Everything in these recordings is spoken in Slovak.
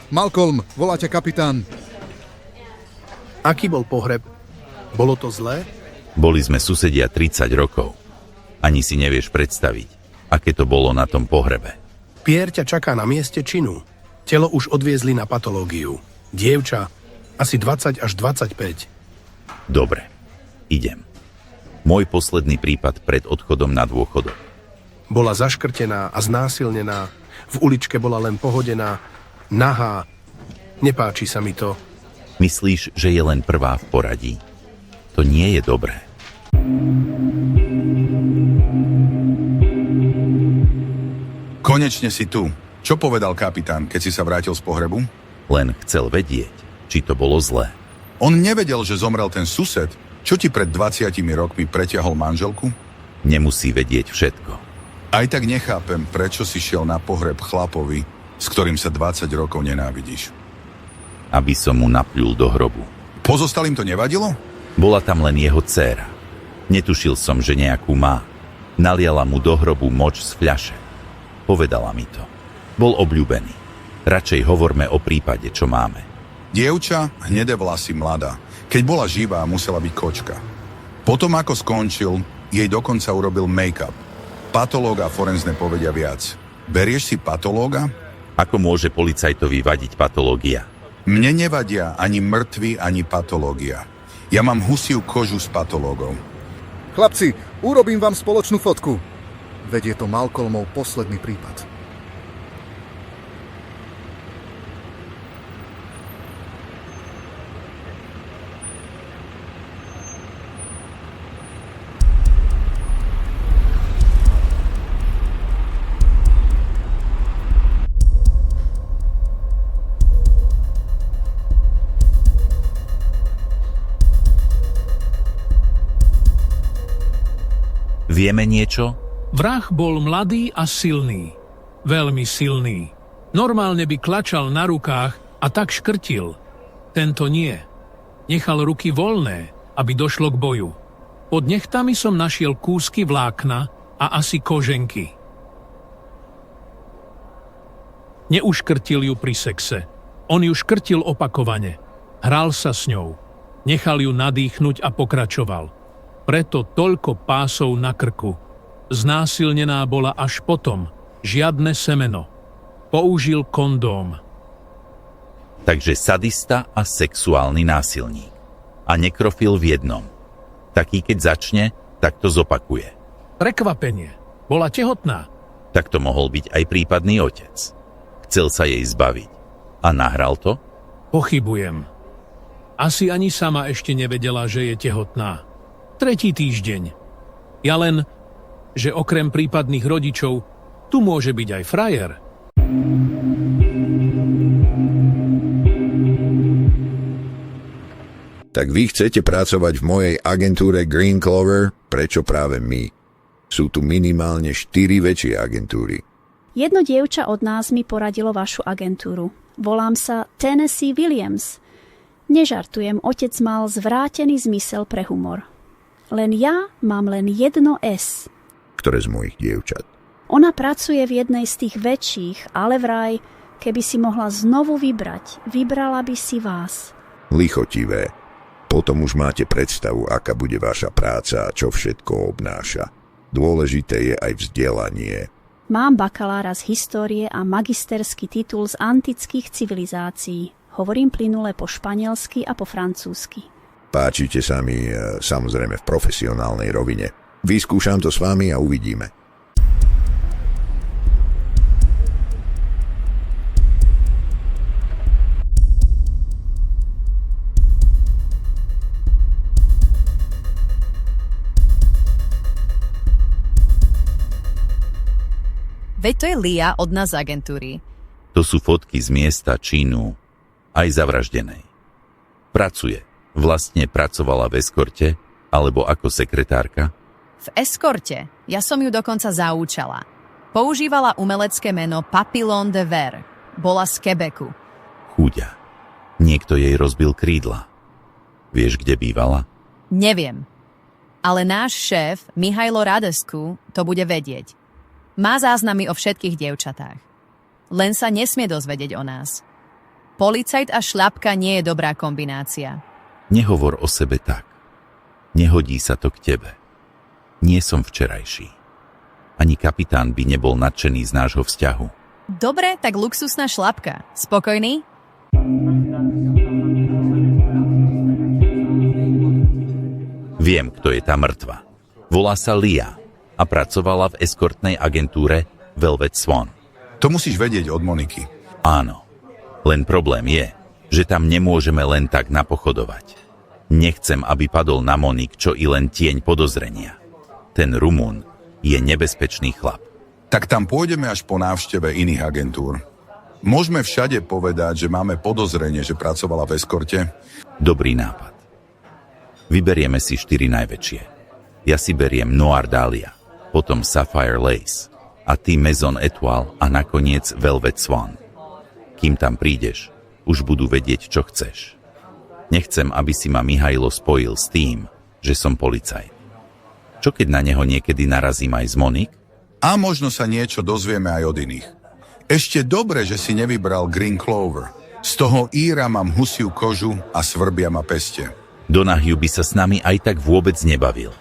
Malcolm, volá ťa kapitán. Aký bol pohreb? Bolo to zlé? Boli sme susedia 30 rokov. Ani si nevieš predstaviť, aké to bolo na tom pohrebe. Pierre ťa čaká na mieste činu. Telo už odviezli na patológiu. Dievča, asi 20 až 25. Dobre, idem. Môj posledný prípad pred odchodom na dôchodok. Bola zaškrtená a znásilnená. V uličke bola len pohodená. Nahá. Nepáči sa mi to. Myslíš, že je len prvá v poradí? To nie je dobré. Konečne si tu. Čo povedal kapitán, keď si sa vrátil z pohrebu? Len chcel vedieť, či to bolo zlé. On nevedel, že zomrel ten sused. Čo ti pred 20 rokmi preťahol manželku? Nemusí vedieť všetko. Aj tak nechápem, prečo si šiel na pohreb chlapovi, s ktorým sa 20 rokov nenávidíš. Aby som mu napľul do hrobu. Pozostalým to nevadilo? Bola tam len jeho dcéra. Netušil som, že nejakú má. Naliala mu do hrobu moč z fľaše. Povedala mi to. Bol obľúbený. Radšej hovorme o prípade, čo máme. Dievča, hnedé vlasy, mladá. Keď bola živá, musela byť kočka. Potom, ako skončil, jej dokonca urobil make-up. Patológ a forenzne povedia viac. Berieš si patológa? Ako môže policajtovi vadiť patológia? Mne nevadia ani mŕtvi, ani patológia. Ja mám husiu kožu s patológom. Chlapci, urobím vám spoločnú fotku. Veď je to Malcolmov posledný prípad. Vieme niečo? Vrah bol mladý a silný. Veľmi silný. Normálne by klačal na rukách a tak škrtil. Tento nie. Nechal ruky voľné, aby došlo k boju. Pod nechtami som našiel kúsky vlákna a asi koženky. Neuškrtil ju pri sexe. On ju škrtil opakovane. Hral sa s ňou. Nechal ju nadýchnuť a pokračoval. Preto toľko pásov na krku. Znásilnená bola až potom. Žiadne semeno. Použil kondóm. Takže sadista a sexuálny násilník. A nekrofil v jednom. Taký, keď začne, tak to zopakuje. Prekvapenie. Bola tehotná. Tak to mohol byť aj prípadný otec. Chcel sa jej zbaviť. A nahral to? Pochybujem. Asi ani sama ešte nevedela, že je tehotná. 3. týždeň. Ja len, že okrem prípadných rodičov, tu môže byť aj frajer. Tak vy chcete pracovať v mojej agentúre Green Clover? Prečo práve my? Sú tu minimálne 4 väčšie agentúry. Jedno dievča od nás mi poradilo vašu agentúru. Volám sa Tennessee Williams. Nežartujem, otec mal zvrátený zmysel pre humor. Len ja mám len jedno S. Ktoré z mojich dievčat? Ona pracuje v jednej z tých väčších, ale vraj, keby si mohla znovu vybrať, vybrala by si vás. Lichotivé. Potom už máte predstavu, aká bude vaša práca a čo všetko obnáša. Dôležité je aj vzdelanie. Mám bakalára z histórie a magisterský titul z antických civilizácií. Hovorím plynule po španielsky a po francúzsky. Páčite sa mi samozrejme v profesionálnej rovine. Vyskúšam to s vami a uvidíme. Veď to je Lia od nás z agentúry. To sú fotky z miesta činu, aj zavraždenej. Pracuje. Vlastne pracovala v eskorte, alebo ako sekretárka? V eskorte. Ja som ju dokonca zaúčala. Používala umelecké meno Papillon de Verre. Bola z Quebecu. Chúďa. Niekto jej rozbil krídla. Vieš, kde bývala? Neviem. Ale náš šéf, Mihajlo Radescu, to bude vedieť. Má záznamy o všetkých dievčatách. Len sa nesmie dozvedieť o nás. Policajt a šľapka nie je dobrá kombinácia. Nehovor o sebe tak. Nehodí sa to k tebe. Nie som včerajší. Ani kapitán by nebol nadšený z nášho vzťahu. Dobre, tak luxusná šľapka. Spokojný? Viem, kto je tá mŕtva. Volá sa Lia a pracovala v eskortnej agentúre Velvet Swan. To musíš vedieť od Moniky. Áno. Len problém je, že tam nemôžeme len tak napochodovať. Nechcem, aby padol na Monik čo i len tieň podozrenia. Ten Rumún je nebezpečný chlap. Tak tam pôjdeme až po návšteve iných agentúr. Môžeme všade povedať, že máme podozrenie, že pracovala v eskorte. Dobrý nápad. Vyberieme si 4 najväčšie. Ja si beriem Noir Dahlia, potom Sapphire Lace a ty Maison Étoile a nakoniec Velvet Swan. Kým tam prídeš, už budú vedieť, čo chceš. Nechcem, aby si ma Mihailo spojil s tým, že som policajt. Čo keď na neho niekedy narazím aj z Monik? A možno sa niečo dozvieme aj od iných. Ešte dobre, že si nevybral Green Clover. Z toho Íra mám husiu kožu a svrbia ma peste. Donahue by sa s nami aj tak vôbec nebavil.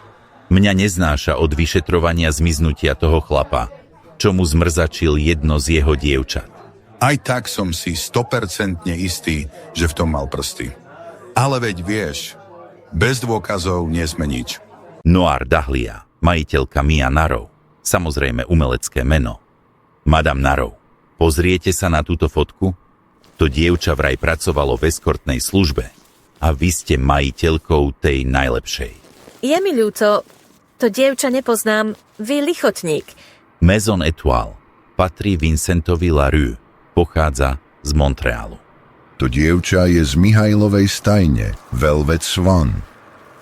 Mňa neznáša od vyšetrovania zmiznutia toho chlapa, čo mu zmrzačil jedno z jeho dievčat. Aj tak som si 100% istý, že v tom mal prsty. Ale veď vieš, bez dôkazov nie sme nič. Noir Dahlia, majiteľka Mia Narrow, samozrejme umelecké meno. Madame Narrow, pozriete sa na túto fotku? To dievča vraj pracovalo v eskortnej službe a vy ste majiteľkou tej najlepšej. Je mi ľúto, to dievča nepoznám, vy lichotník. Maison Étoile patrí Vincentovi Larue, pochádza z Montrealu. To dievča je z Mihailovej stajne, Velvet Swan.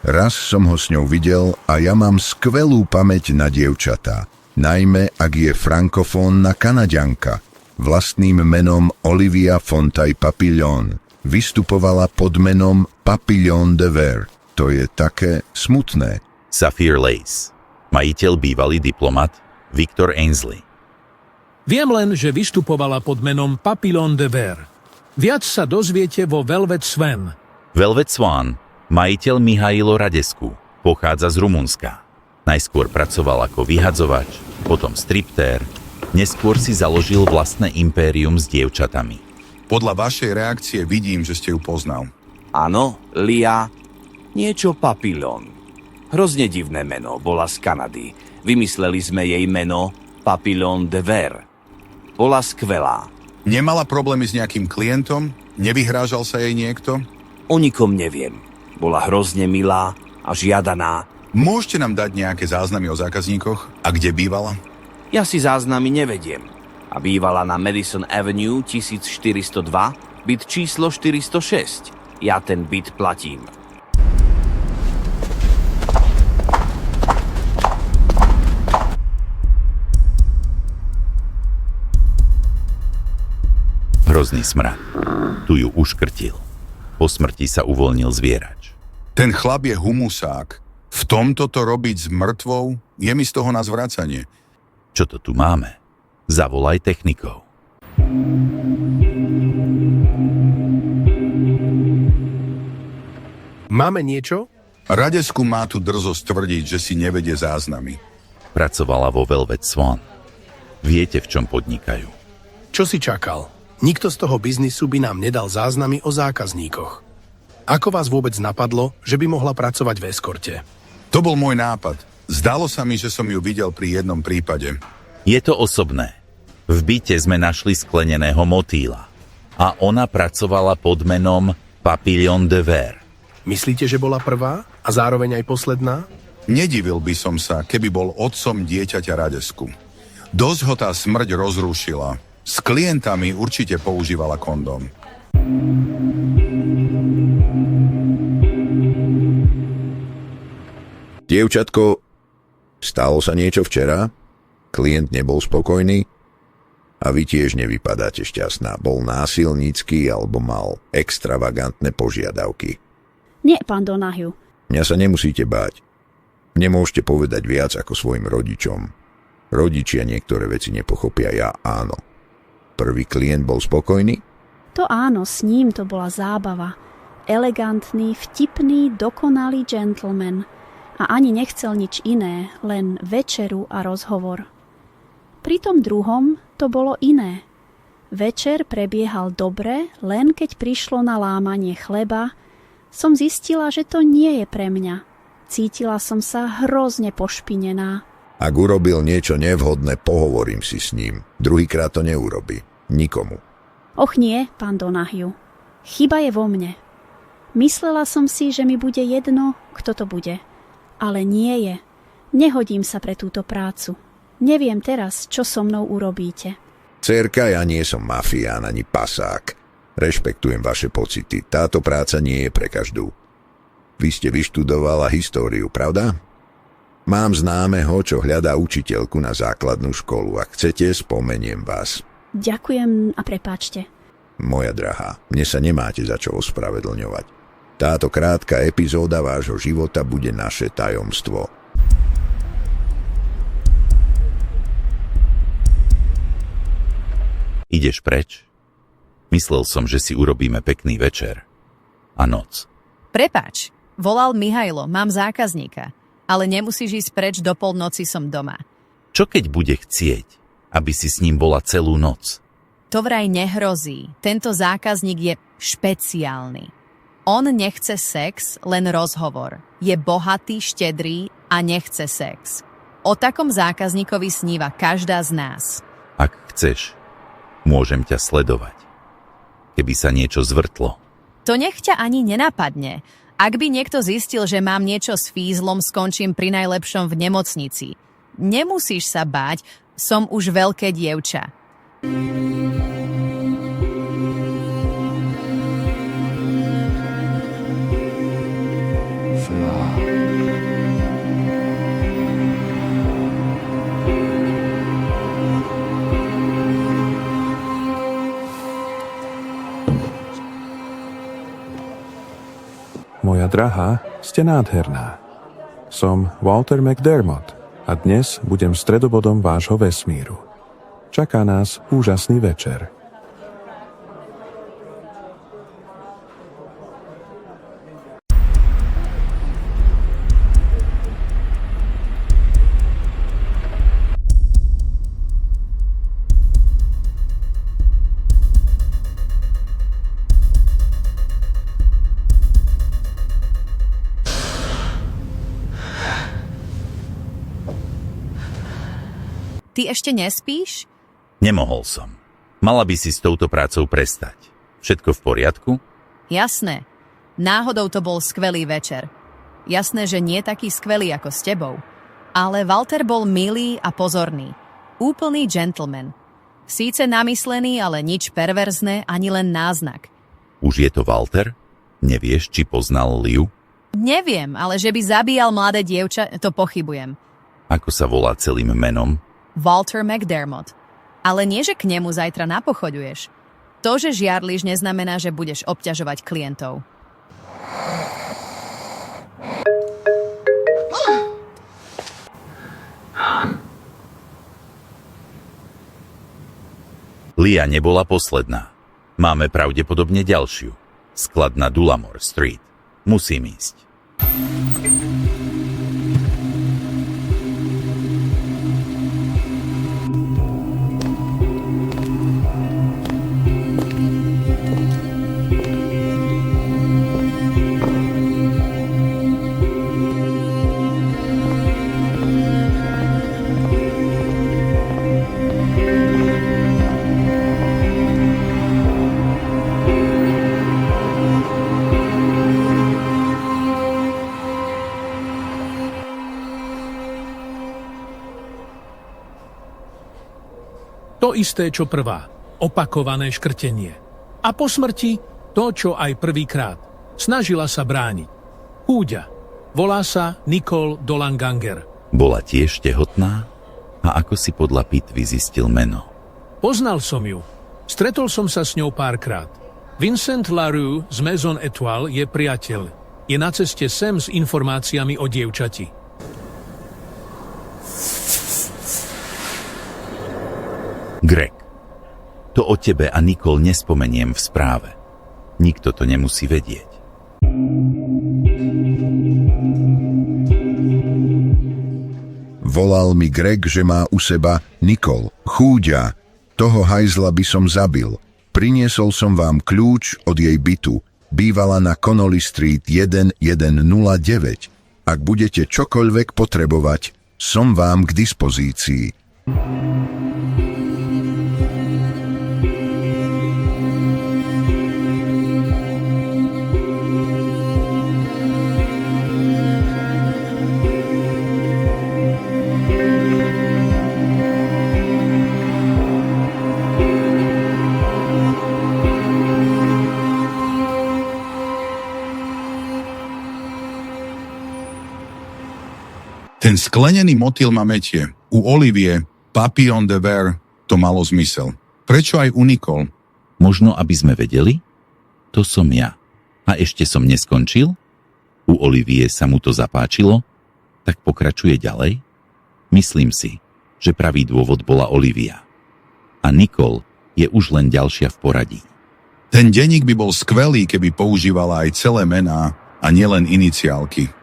Raz som ho s ňou videl a ja mám skvelú pamäť na dievčatá, najmä ak je frankofónna Kanaďanka, vlastným menom Olivia Fontaine Papillon. Vystupovala pod menom Papillon de Verre. To je také smutné. Sapphire Lace, majiteľ bývalý diplomat Victor Ainsley. Viem len, že vystupovala pod menom Papillon de Verre. Viac sa dozviete vo Velvet Swan. Velvet Swan, majiteľ Mihailo Radescu, pochádza z Rumunska. Najskôr pracoval ako vyhadzovač, potom striptér, neskôr si založil vlastné impérium s dievčatami. Podľa vašej reakcie vidím, že ste ju poznal. Áno, Lia, niečo Papillon. Hrozne divné meno, bola z Kanady. Vymysleli sme jej meno Papillon de Verre. Bola skvelá. Nemala problémy s nejakým klientom? Nevyhrážal sa jej niekto? O nikom neviem. Bola hrozne milá a žiadaná. Môžete nám dať nejaké záznamy o zákazníkoch? A kde bývala? Ja si záznamy nevediem. A bývala na Madison Avenue 1402, byt číslo 406. Ja ten byt platím. Hrozný smrad. Tu ju uškrtil. Po smrti sa uvoľnil zvierač. Ten chlap je humusák. V tomto to robiť s mŕtvou? Je mi z toho na zvracanie. Čo to tu máme? Zavolaj technikov. Máme niečo? Radescu má tu drzosť tvrdiť, že si nevedie záznamy. Pracovala vo Velvet Swan. Viete, v čom podnikajú. Čo si čakal? Nikto z toho biznisu by nám nedal záznamy o zákazníkoch. Ako vás vôbec napadlo, že by mohla pracovať v eskorte? To bol môj nápad. Zdalo sa mi, že som ju videl pri jednom prípade. Je to osobné. V byte sme našli skleneného motýla. A ona pracovala pod menom Papillon de Verre. Myslíte, že bola prvá a zároveň aj posledná? Nedivil by som sa, keby bol otcom dieťaťa Radescu. Dosť ho tá smrť rozrušila. S klientami určite používala kondóm. Dievčatko, stalo sa niečo včera? Klient nebol spokojný? A vy tiež nevypadáte šťastná. Bol násilnícky alebo mal extravagantné požiadavky. Nie, pán Donahue. Mňa sa nemusíte báť. Nemôžete povedať viac ako svojim rodičom. Rodičia niektoré veci nepochopia, ja áno. Prvý klient bol spokojný? To áno, s ním to bola zábava. Elegantný, vtipný, dokonalý gentleman. A ani nechcel nič iné, len večeru a rozhovor. Pri tom druhom to bolo iné. Večer prebiehal dobre, len keď prišlo na lámanie chleba, som zistila, že to nie je pre mňa. Cítila som sa hrozne pošpinená. Ak urobil niečo nevhodné, pohovorím si s ním. Druhýkrát to neurobi. Nikomu. Och nie, pán Donahue. Chyba je vo mne. Myslela som si, že mi bude jedno, kto to bude. Ale nie je. Nehodím sa pre túto prácu. Neviem teraz, čo so mnou urobíte. Dcérka, ja nie som mafián ani pasák. Rešpektujem vaše pocity. Táto práca nie je pre každú. Vy ste vyštudovala históriu, pravda? Mám známeho, čo hľadá učiteľku na základnú školu. Ak chcete, spomeniem vás. Ďakujem a prepáčte. Moja drahá, mne sa nemáte za čo ospravedlňovať. Táto krátka epizóda vášho života bude naše tajomstvo. Ideš preč? Myslel som, že si urobíme pekný večer. A noc. Prepáč, volal Mihajlo, mám zákazníka. Ale nemusíš ísť preč, do polnoci som doma. Čo keď bude chcieť, aby si s ním bola celú noc? To vraj nehrozí. Tento zákazník je špeciálny. On nechce sex, len rozhovor. Je bohatý, štedrý a nechce sex. O takom zákazníkovi sníva každá z nás. Ak chceš, môžem ťa sledovať. Keby sa niečo zvrtlo. To nech ťa ani nenapadne. Ak by niekto zistil, že mám niečo s fízlom, skončím pri najlepšom v nemocnici. Nemusíš sa báť, som už veľké dievča. Moja drahá, ste nádherná. Som Walter McDermott a dnes budem stredobodom vášho vesmíru. Čaká nás úžasný večer. Ty ešte nespíš? Nemohol som. Mala by si s touto prácou prestať. Všetko v poriadku? Jasné. Náhodou to bol skvelý večer. Jasné, že nie taký skvelý ako s tebou. Ale Walter bol milý a pozorný. Úplný gentleman. Síce namyslený, ale nič perverzné, ani len náznak. Už je to Walter? Nevieš, či poznal Liu? Neviem, ale že by zabíjal mladé dievča, to pochybujem. Ako sa volá celým menom? Walter McDermott. Ale nie, že k nemu zajtra napochoďuješ. To, že žiarliš, neznamená, že budeš obťažovať klientov. Lia nebola posledná. Máme pravdepodobne ďalšiu. Sklad na Dullamore Street. Musím ísť. To isté, čo prvá. Opakované škrtenie. A po smrti to, čo aj prvýkrát. Snažila sa brániť. Húďa. Volá sa Nicole Dolanganger. Bola tiež tehotná? A ako si podľa pitvy zistil meno? Poznal som ju. Stretol som sa s ňou párkrát. Vincent LaRue z Maison Étoile je priateľ. Je na ceste sem s informáciami o dievčati. Greg. To o tebe a Nicole nespomeniem v správe. Nikto to nemusí vedieť. Volal mi Greg, že má u seba Nicole, chúďa. Toho hajzla by som zabil. Priniesol som vám kľúč od jej bytu. Bývala na Connolly Street 1109. Ak budete čokoľvek potrebovať, som vám k dispozícii. Ten sklenený motýl ma metie. U Olivie, Papillon de Verre, to malo zmysel. Prečo aj u Nicole? Možno, aby sme vedeli? To som ja. A ešte som neskončil? U Olivie sa mu to zapáčilo? Tak pokračuje ďalej? Myslím si, že pravý dôvod bola Olivia. A Nicole je už len ďalšia v poradí. Ten denník by bol skvelý, keby používala aj celé mená a nielen iniciálky.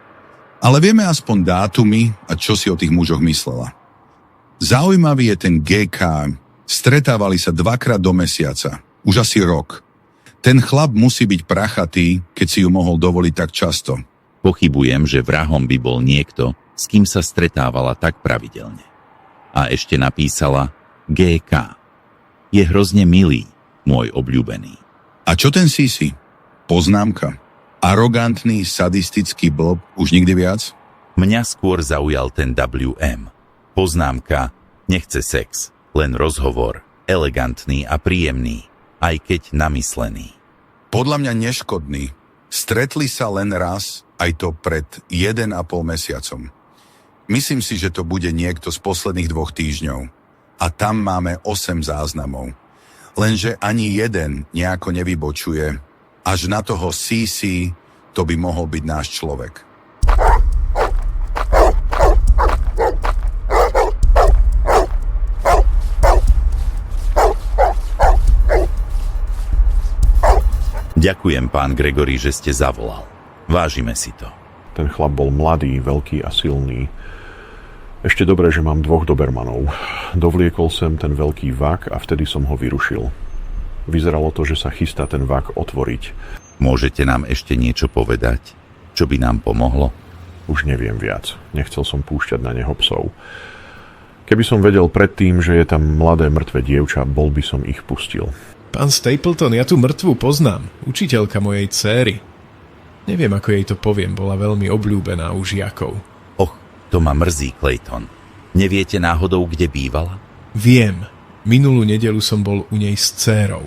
Ale vieme aspoň dátumy a čo si o tých mužoch myslela. Zaujímavý je ten GK. Stretávali sa 2-krát do mesiaca. Už asi rok. Ten chlap musí byť prachatý, keď si ju mohol dovoliť tak často. Pochybujem, že vrahom by bol niekto, s kým sa stretávala tak pravidelne. A ešte napísala GK. Je hrozne milý, môj obľúbený. A čo ten Sisi? Poznámka. Arogantný, sadistický blb, už nikdy viac? Mňa skôr zaujal ten WM. Poznámka, nechce sex, len rozhovor, elegantný a príjemný, aj keď namyslený. Podľa mňa neškodný. Stretli sa len raz, aj to pred 1,5 mesiacom. Myslím si, že to bude niekto z posledných 2 týždňov. A tam máme 8 záznamov. Lenže ani jeden nejako nevybočuje. Až na toho CC, to by mohol byť náš človek. Ďakujem, pán Gregory, že ste zavolal. Vážime si to. Ten chlap bol mladý, veľký a silný. Ešte dobré, že mám 2 dobermanov. Dovliekol sem ten veľký vak a vtedy som ho vyrušil. Vyzeralo to, že sa chystá ten vak otvoriť. Môžete nám ešte niečo povedať, čo by nám pomohlo? Už neviem viac. Nechcel som púšťať na neho psov. Keby som vedel predtým, že je tam mladé mŕtve dievča, bol by som ich pustil. Pán Stapleton, ja tú mŕtvu poznám. Učiteľka mojej céry. Neviem, ako jej to poviem, bola veľmi obľúbená u žiakov. Och, to ma mrzí, Clayton. Neviete náhodou, kde bývala? Viem. Minulú nedeľu som bol u nej s dcérou.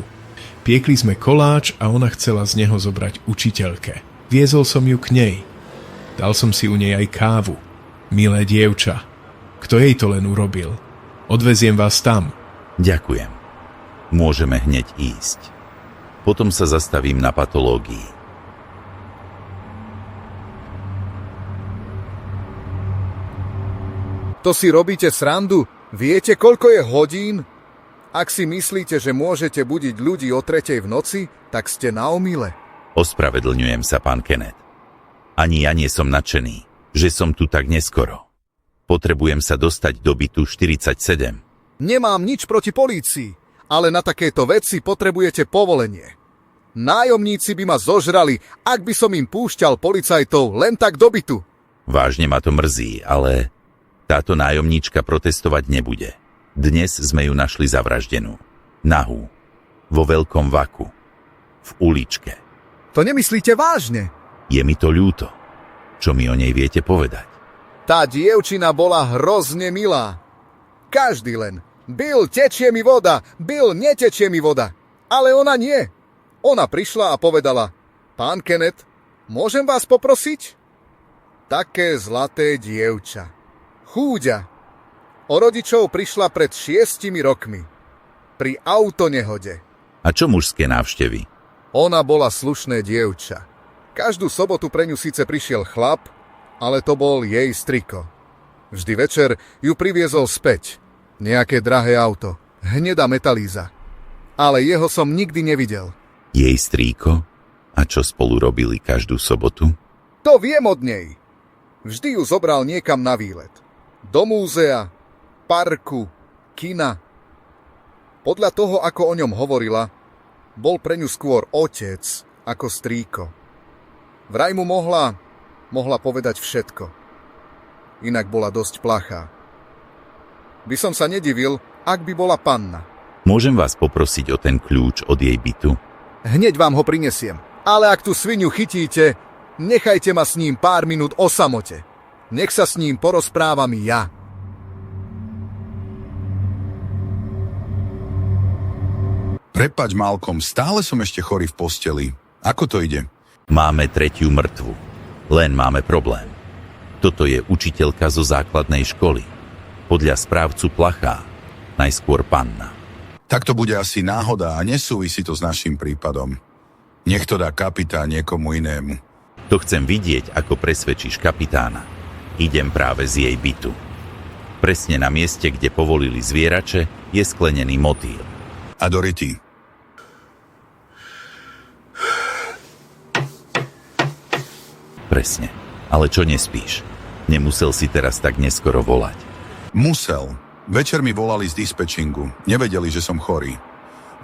Piekli sme koláč a ona chcela z neho zobrať učiteľke. Viezol som ju k nej. Dal som si u nej aj kávu. Milé dievča. Kto jej to len urobil? Odveziem vás tam. Ďakujem. Môžeme hneď ísť. Potom sa zastavím na patológii. To si robíte srandu? Viete, koľko je hodín? Ak si myslíte, že môžete budiť ľudí o 3:00 v noci, tak ste na omyle. Ospravedlňujem sa, pán Kenneth. Ani ja nie som nadšený, že som tu tak neskoro. Potrebujem sa dostať do bytu 47. Nemám nič proti polícii, ale na takéto veci potrebujete povolenie. Nájomníci by ma zožrali, ak by som im púšťal policajtov len tak do bytu. Vážne ma to mrzí, ale táto nájomníčka protestovať nebude. Dnes sme ju našli zavraždenú. Nahú. Vo veľkom vaku. V uličke. To nemyslíte vážne? Je mi to ľúto. Čo mi o nej viete povedať? Tá dievčina bola hrozne milá. Každý len. Bill, tečie mi voda. Bill, netečie mi voda. Ale ona nie. Ona prišla a povedala: Pán Kenneth, môžem vás poprosiť? Také zlaté dievča. Chúďa. O rodičov prišla pred 6 rokmi. Pri autonehode. A čo mužské návštevy? Ona bola slušné dievča. Každú sobotu pre ňu síce prišiel chlap, ale to bol jej striko. Vždy večer ju priviezol späť. Nejaké drahé auto. Hnedá metalíza. ale jeho som nikdy nevidel. Jej strýko? A čo spolu robili každú sobotu? To viem od nej. Vždy ju zobral niekam na výlet. Do múzea, parku, kina. Podľa toho, ako o ňom hovorila, bol pre ňu skôr otec ako strýko. Vraj mu mohla povedať všetko. Inak bola dosť plachá. By som sa nedivil, ak by bola panna. Môžem vás poprosiť o ten kľúč od jej bytu? Hneď vám ho prinesiem. Ale ak tú svinu chytíte, nechajte ma s ním pár minút o samote. Nech sa s ním porozprávam ja. Prepáč, Malcolm, stále som ešte chorý v posteli. Ako to ide? Máme 3. mŕtvu. Len máme problém. Toto je učiteľka zo základnej školy. Podľa správcu plachá. Najskôr panna. Tak to bude asi náhoda a nesúvisí to s našim prípadom. Nech to dá kapitán niekomu inému. To chcem vidieť, ako presvedčíš kapitána. Idem práve z jej bytu. Presne na mieste, kde povolili zvierače, je sklenený motýl. A Dorothy? Presne. Ale čo nespíš? Nemusel si teraz tak neskoro volať. Musel. Večer mi volali z dispečingu. Nevedeli, že som chorý.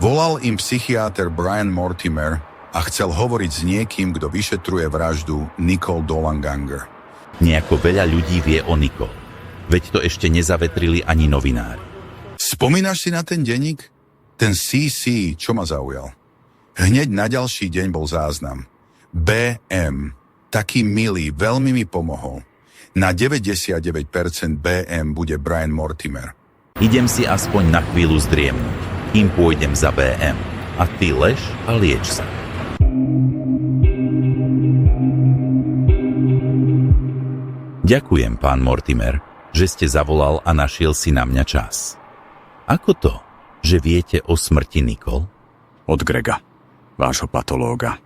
Volal im psychiáter Brian Mortimer a chcel hovoriť s niekým, kto vyšetruje vraždu Nicole Dolanganger. Nejako veľa ľudí vie o Nicole. Veď to ešte nezavetrili ani novinári. Spomínaš si na ten denník? Ten CC, čo ma zaujal? Hneď na ďalší deň bol záznam. BM. Taký milý, veľmi mi pomohol. Na 99% BM bude Brian Mortimer. Idem si aspoň na chvíľu zdriemnúť, kým pôjdem za BM. A ty lež a lieč sa. Ďakujem, pán Mortimer, že ste zavolal a našiel si na mňa čas. Ako to, že viete o smrti Nicole? Od Grega, vášho patológa.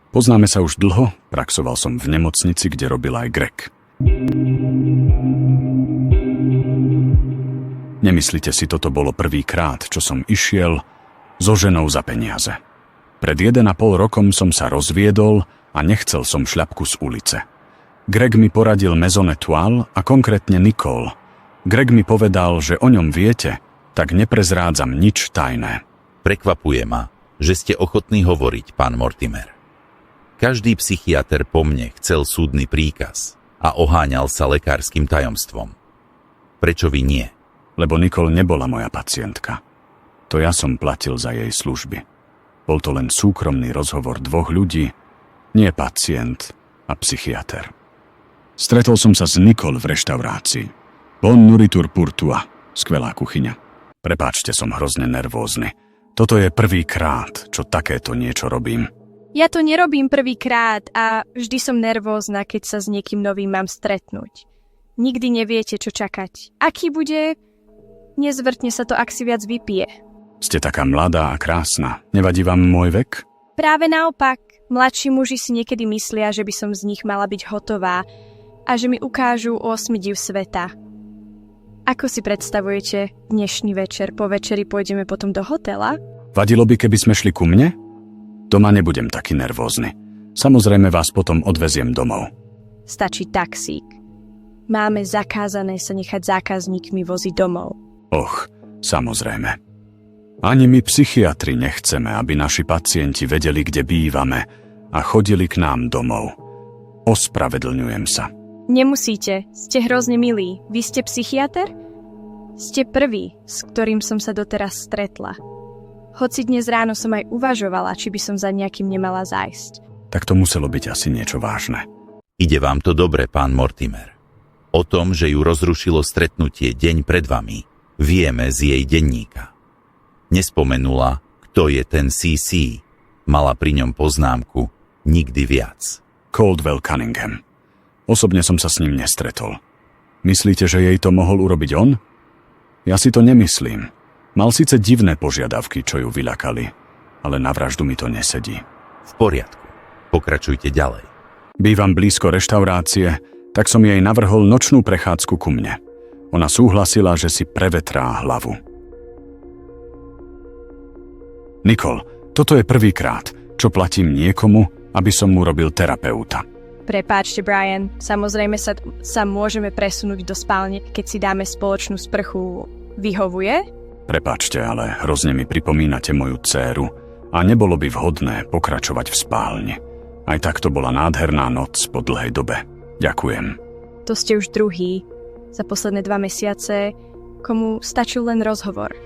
Poznáme sa už dlho, praxoval som v nemocnici, kde robil aj Greg. Nemyslíte si, toto bolo prvýkrát, čo som išiel so ženou za peniaze. Pred 1,5 rokom som sa rozviedol a nechcel som šľapku z ulice. Greg mi poradil Maison Étoile a konkrétne Nicole. Greg mi povedal, že o ňom viete, tak neprezrádzam nič tajné. Prekvapuje ma, že ste ochotní hovoriť, pán Mortimer. Každý psychiater po mne chcel súdny príkaz a oháňal sa lekárskym tajomstvom. Prečo vy nie? Lebo Nicole nebola moja pacientka. To ja som platil za jej služby. Bol to len súkromný rozhovor 2 ľudí, nie pacient a psychiater. Stretol som sa s Nicole v reštaurácii. Bonne nourriture pour toi, skvelá kuchyňa. Prepáčte, som hrozne nervózny. Toto je prvýkrát, čo takéto niečo robím. Ja to nerobím prvýkrát a vždy som nervózna, keď sa s niekým novým mám stretnúť. Nikdy neviete, čo čakať. Aký bude? Nezvrtne sa to, ak si viac vypije. Ste taká mladá a krásna. Nevadí vám môj vek? Práve naopak. Mladší muži si niekedy myslia, že by som z nich mala byť hotová a že mi ukážu 8 div sveta. Ako si predstavujete dnešný večer? Po večeri pôjdeme potom do hotela? Vadilo by, keby sme šli ku mne? Doma nebudem taký nervózny. Samozrejme vás potom odveziem domov. Stačí taxík. Máme zakázané sa nechať zákazníkmi voziť domov. Och, samozrejme. Ani my psychiatri nechceme, aby naši pacienti vedeli, kde bývame a chodili k nám domov. Ospravedlňujem sa. Nemusíte, ste hrozne milí. Vy ste psychiater? Ste prvý, s ktorým som sa doteraz stretla. Hoci dnes ráno som aj uvažovala, či by som za nejakým nemala zájsť. Tak to muselo byť asi niečo vážne. Ide vám to dobre, pán Mortimer. O tom, že ju rozrušilo stretnutie deň pred vami, vieme z jej denníka. Nespomenula, kto je ten CC. Mala pri ňom poznámku nikdy viac. Caldwell Cunningham. Osobne som sa s ním nestretol. Myslíte, že jej to mohol urobiť on? Ja si to nemyslím. Mal síce divné požiadavky, čo ju vyľakali, ale na vraždu mi to nesedí. V poriadku. Pokračujte ďalej. Bývam blízko reštaurácie, tak som jej navrhol nočnú prechádzku ku mne. Ona súhlasila, že si prevetrá hlavu. Nikol, toto je prvýkrát, čo platím niekomu, aby som mu robil terapeuta. Prepáčte, Brian, samozrejme sa môžeme presunúť do spálne, keď si dáme spoločnú sprchu. Vyhovuje? Prepáčte, ale hrozne mi pripomínate moju dcéru a nebolo by vhodné pokračovať v spálni. Aj tak to bola nádherná noc po dlhej dobe. Ďakujem. To ste už druhý za posledné 2 mesiace, komu stačil len rozhovor.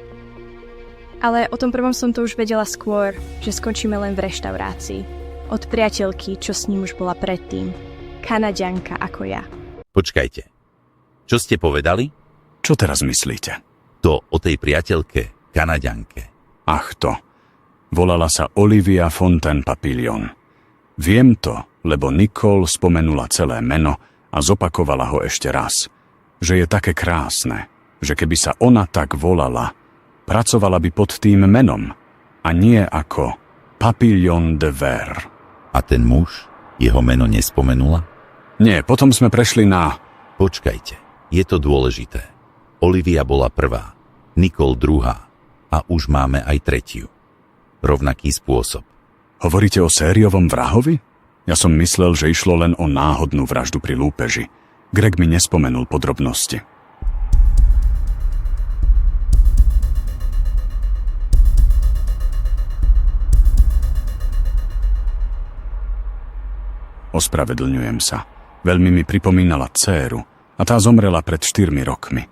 Ale o tom prvom som to už vedela skôr, že skončíme len v reštaurácii. Od priateľky, čo s ním už bola predtým. Kanaďanka ako ja. Počkajte. Čo ste povedali? Čo teraz myslíte? To o tej priateľke, Kanaďanke. Ach to. Volala sa Olivia Fontaine Papillon. Viem to, lebo Nicole spomenula celé meno a zopakovala ho ešte raz. Že je také krásne, že keby sa ona tak volala, pracovala by pod tým menom a nie ako Papillon de Verre. A ten muž jeho meno nespomenula? Nie, potom sme prešli na... Počkajte, je to dôležité. Olivia bola prvá, Nicole druhá a už máme aj tretiu. Rovnaký spôsob. Hovoríte o sériovom vrahovi? Ja som myslel, že išlo len o náhodnú vraždu pri lúpeži. Greg mi nespomenul podrobnosti. Ospravedlňujem sa. Veľmi mi pripomínala dcéru a tá zomrela pred 4 rokmi.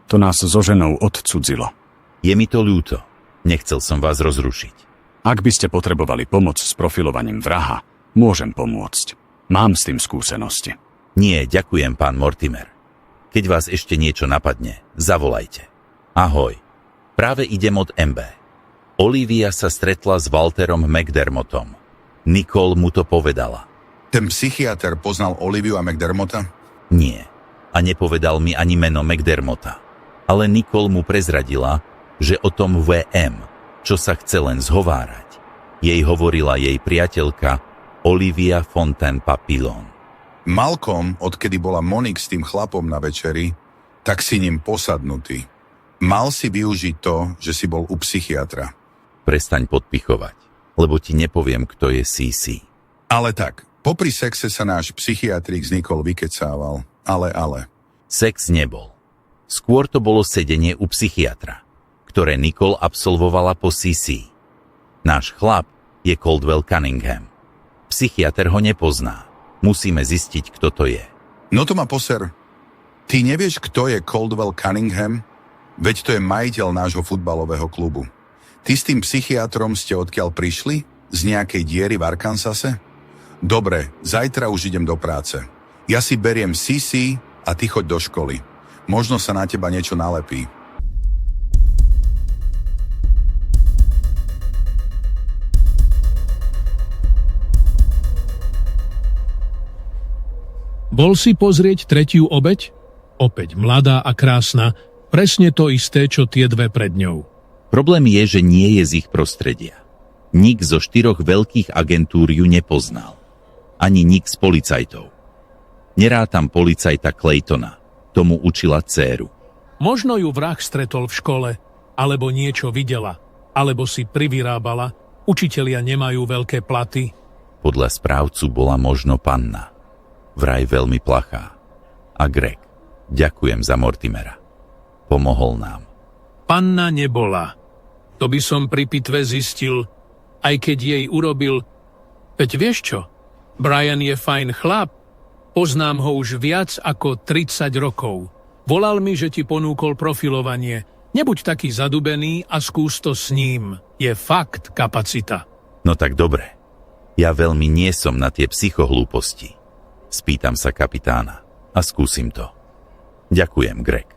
To nás so ženou odcudzilo. Je mi to ľúto. Nechcel som vás rozrušiť. Ak by ste potrebovali pomoc s profilovaním vraha, môžem pomôcť. Mám s tým skúsenosti. Nie, ďakujem, pán Mortimer. Keď vás ešte niečo napadne, zavolajte. Ahoj. Práve idem od MB. Olivia sa stretla s Walterom McDermottom. Nicole mu to povedala. Ten psychiater poznal Oliviu a McDermotta? Nie. A nepovedal mi ani meno McDermotta. Ale Nicole mu prezradila, že o tom VM, čo sa chce len zhovárať, jej hovorila jej priateľka Olivia Fontaine Papillon. Malcolm, odkedy bola Monique s tým chlapom na večeri, tak si ním posadnutý. Mal si využiť to, že si bol u psychiatra. Prestaň podpichovať, lebo ti nepoviem, kto je CC. Ale tak, popri sexe sa náš psychiatrik z Nicole vykecával. Ale. Sex nebol. Skôr to bolo sedenie u psychiatra, ktoré Nicole absolvovala po CC. Náš chlap je Caldwell Cunningham. Psychiater ho nepozná. Musíme zistiť, kto to je. No to ma poser. Ty nevieš, kto je Caldwell Cunningham? Veď to je majiteľ nášho futbalového klubu. Ty s tým psychiatrom ste odkiaľ prišli? Z nejakej diery v Arkansase? Dobre, zajtra už idem do práce. Ja si beriem CC a ty choď do školy. Možno sa na teba niečo nalepí. Bol si pozrieť tretiu obeť? Opäť mladá a krásna, presne to isté, čo tie dve pred ňou. Problém je, že nie je z ich prostredia. Nik zo 4 veľkých agentúr ju nepoznal. Ani nik z policajtov. Nerátam policajta Claytona. Tomu učila dcéru. Možno ju vrah stretol v škole, alebo niečo videla, alebo si privyrábala. Učitelia nemajú veľké platy. Podľa správcu bola možno panna. Vraj veľmi plachá. A Greg, ďakujem za Mortimera. Pomohol nám. Panna nebola. To by som pri pitve zistil, aj keď jej urobil... Veď vieš čo? Brian je fajn chlap. Poznám ho už viac ako 30 rokov. Volal mi, že ti ponúkol profilovanie. Nebuď taký zadubený a skús to s ním. Je fakt kapacita. No tak dobre. Ja veľmi nie som na tie psychohlúposti. Spýtam sa kapitána a skúsim to. Ďakujem, Greg.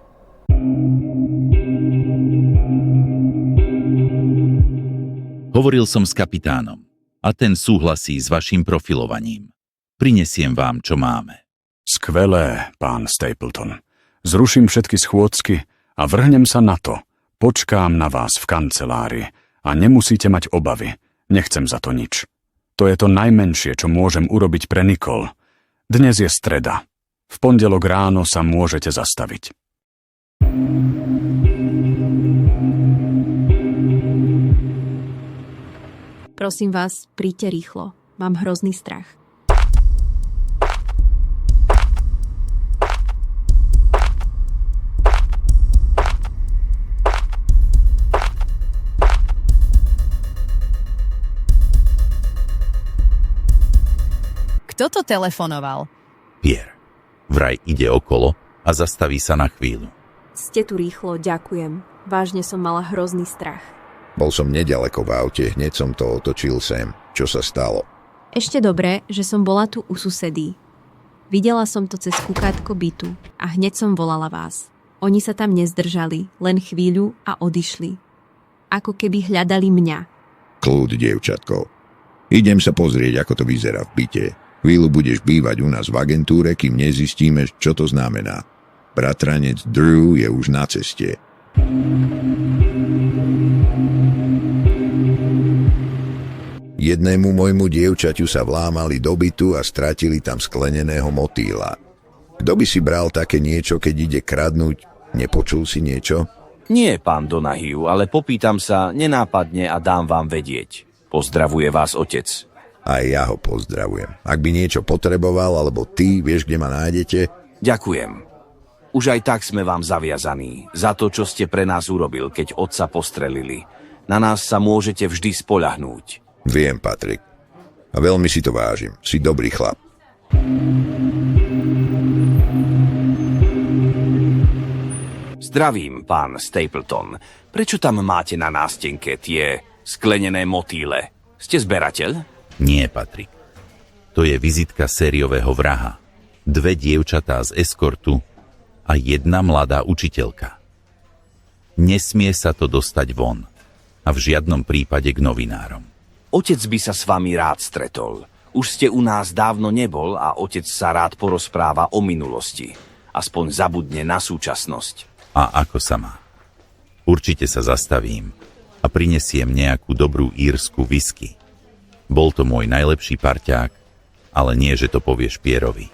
Hovoril som s kapitánom a ten súhlasí s vašim profilovaním. Prinesiem vám, čo máme. Skvelé, pán Stapleton. Zruším všetky schôdzky a vrhnem sa na to. Počkám na vás v kancelárii a nemusíte mať obavy. Nechcem za to nič. To je to najmenšie, čo môžem urobiť pre Nicole. Dnes je streda. V pondelok ráno sa môžete zastaviť. Prosím vás, príďte rýchlo. Mám hrozný strach. Kto to telefonoval? Pierre. Vraj ide okolo a zastaví sa na chvíľu. Ste tu rýchlo, ďakujem. Vážne som mala hrozný strach. Bol som nedaleko v aute, hneď som to otočil sem. Čo sa stalo? Ešte dobre, že som bola tu u susedí. Videla som to cez kukátko bytu a hneď som volala vás. Oni sa tam nezdržali, len chvíľu a odišli. Ako keby hľadali mňa. Kľud, dievčatko. Idem sa pozrieť, ako to vyzerá v byte. Chvíľu budeš bývať u nás v agentúre, kým nezistíme, čo to znamená. Bratranec Drew je už na ceste. Jednému môjmu dievčaťu sa vlámali do bytu a stratili tam skleneného motýla. Kto by si bral také niečo, keď ide kradnúť? Nepočul si niečo? Nie, pán Donahue, ale popýtam sa nenápadne a dám vám vedieť. Pozdravuje vás otec. Aj ja ho pozdravujem. Ak by niečo potreboval, alebo ty, vieš, kde ma nájdete? Ďakujem. Už aj tak sme vám zaviazaní za to, čo ste pre nás urobil, keď otca postrelili. Na nás sa môžete vždy spoľahnúť. Viem, Patrik. A veľmi si to vážim. Si dobrý chlap. Zdravím, pán Stapleton. Prečo tam máte na nástenke tie sklenené motýle? Ste zberateľ? Nie, Patrik. To je vizitka sériového vraha. 2 dievčatá z eskortu a 1 mladá učiteľka. Nesmie sa to dostať von a v žiadnom prípade k novinárom. Otec by sa s vami rád stretol. Už ste u nás dávno nebol a otec sa rád porozpráva o minulosti. Aspoň zabudne na súčasnosť. A ako sa má? Určite sa zastavím a prinesiem nejakú dobrú írsku whisky. Bol to môj najlepší parťák, ale nie, že to povieš Pierovi.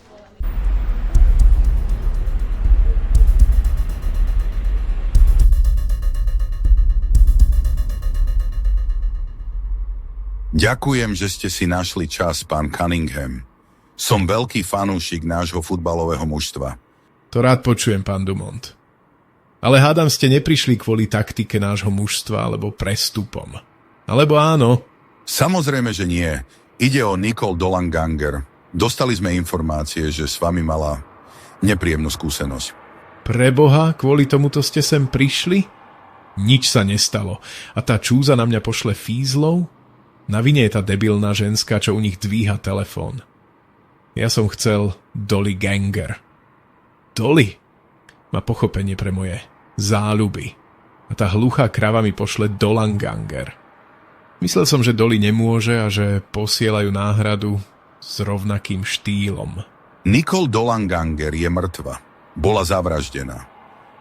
Ďakujem, že ste si našli čas, pán Cunningham. Som veľký fanúšik nášho futbalového mužstva. To rád počujem, pán Dumont. Ale hádam, ste neprišli kvôli taktike nášho mužstva alebo prestupom. Alebo áno? Samozrejme, že nie. Ide o Nicole Dolanganger. Dostali sme informácie, že s vami mala nepríjemnú skúsenosť. Preboha, kvôli tomuto ste sem prišli? Nič sa nestalo. A tá čúza na mňa pošle fízlov? Na vine je tá debilná ženská, čo u nich dvíha telefón. Ja som chcel Dolly Ganger. Dolly má pochopenie pre moje záľuby. A tá hluchá krava mi pošle Dolanganger. Myslel som, že Dolly nemôže a že posielajú náhradu s rovnakým štýlom. Nicole Dolanganger je mŕtva. Bola zavraždená.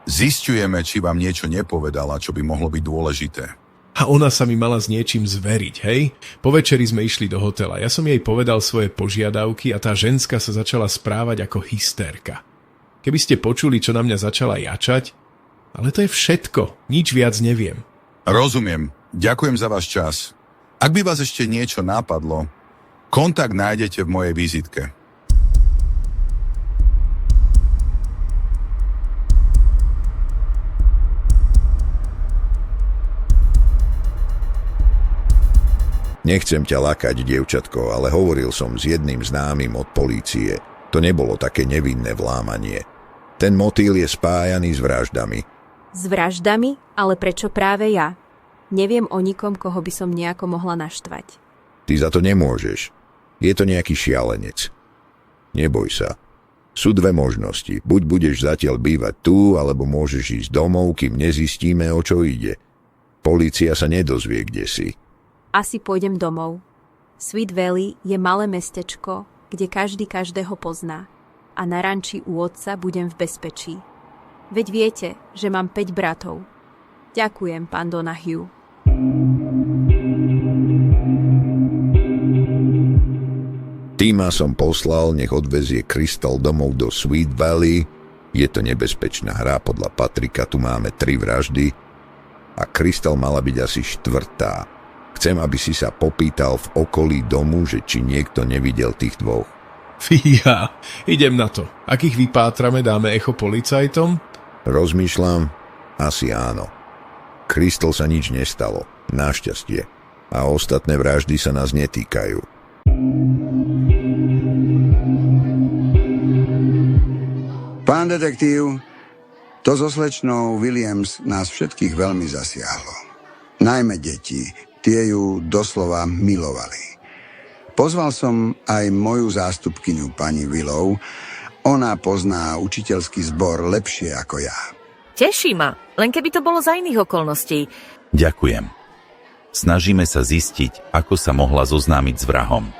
Zisťujeme, či vám niečo nepovedala, čo by mohlo byť dôležité. A ona sa mi mala s niečím zveriť, hej? Po večeri sme išli do hotela. Ja som jej povedal svoje požiadavky a tá ženská sa začala správať ako hystérka. Keby ste počuli, čo na mňa začala jačať, ale to je všetko. Nič viac neviem. Rozumiem. Ďakujem za váš čas. Ak by vás ešte niečo nápadlo, kontakt nájdete v mojej vizitke. Nechcem ťa lakať, dievčatko, ale hovoril som s jedným známym od polície. To nebolo také nevinné vlámanie. Ten motýl je spájaný s vraždami. S vraždami? Ale prečo práve ja? Neviem o nikom, koho by som nejako mohla naštvať. Ty za to nemôžeš. Je to nejaký šialenec. Neboj sa. Sú 2 možnosti. Buď budeš zatiaľ bývať tu, alebo môžeš ísť domov, kým nezistíme, o čo ide. Polícia sa nedozvie, kde si. Asi pôjdem domov. Sweet Valley je malé mestečko, kde každý každého pozná. A na ranči u otca budem v bezpečí. Veď viete, že mám 5 bratov. Ďakujem, pán Donahue. Týma som poslal, nech odvezie Crystal domov do Sweet Valley. Je to nebezpečná hra, podľa Patrika tu máme 3 vraždy a Crystal mala byť asi 4. Chcem, aby si sa popýtal v okolí domu, že či niekto nevidel tých dvoch. Fíha, idem na to. Ak ich vypátrame, dáme echo policajtom? Rozmýšľam, asi áno. Crystal sa nič nestalo, našťastie. A ostatné vraždy sa nás netýkajú. Pán detektív, to so slečnou Williams nás všetkých veľmi zasiahlo. Najmä deti, tie ju doslova milovali. Pozval som aj moju zástupkyňu pani Willow. Ona pozná učiteľský zbor lepšie ako ja. Teší ma, len keby to bolo za iných okolností. Ďakujem. Snažíme sa zistiť, ako sa mohla zoznámiť s vrahom.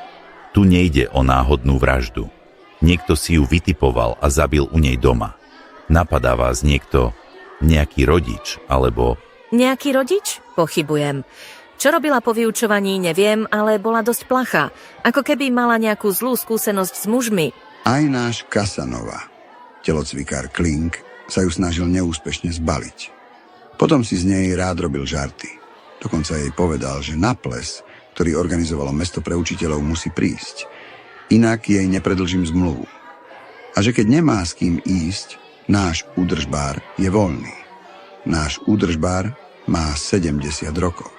Tu nejde o náhodnú vraždu. Niekto si ju vytipoval a zabil u nej doma. Napadá vás niekto, nejaký rodič, alebo... Nejaký rodič? Pochybujem. Čo robila po vyučovaní, neviem, ale bola dosť plachá. Ako keby mala nejakú zlú skúsenosť s mužmi. Aj náš Casanova, telocvikár Klink, sa ju snažil neúspešne zbaliť. Potom si z nej rád robil žarty. Dokonca jej povedal, že na ples, ktorý organizovalo mesto pre učiteľov, musí prísť. Inak jej nepredlžím zmluvu. A že keď nemá s kým ísť, náš údržbár je voľný. Náš údržbár má 70 rokov.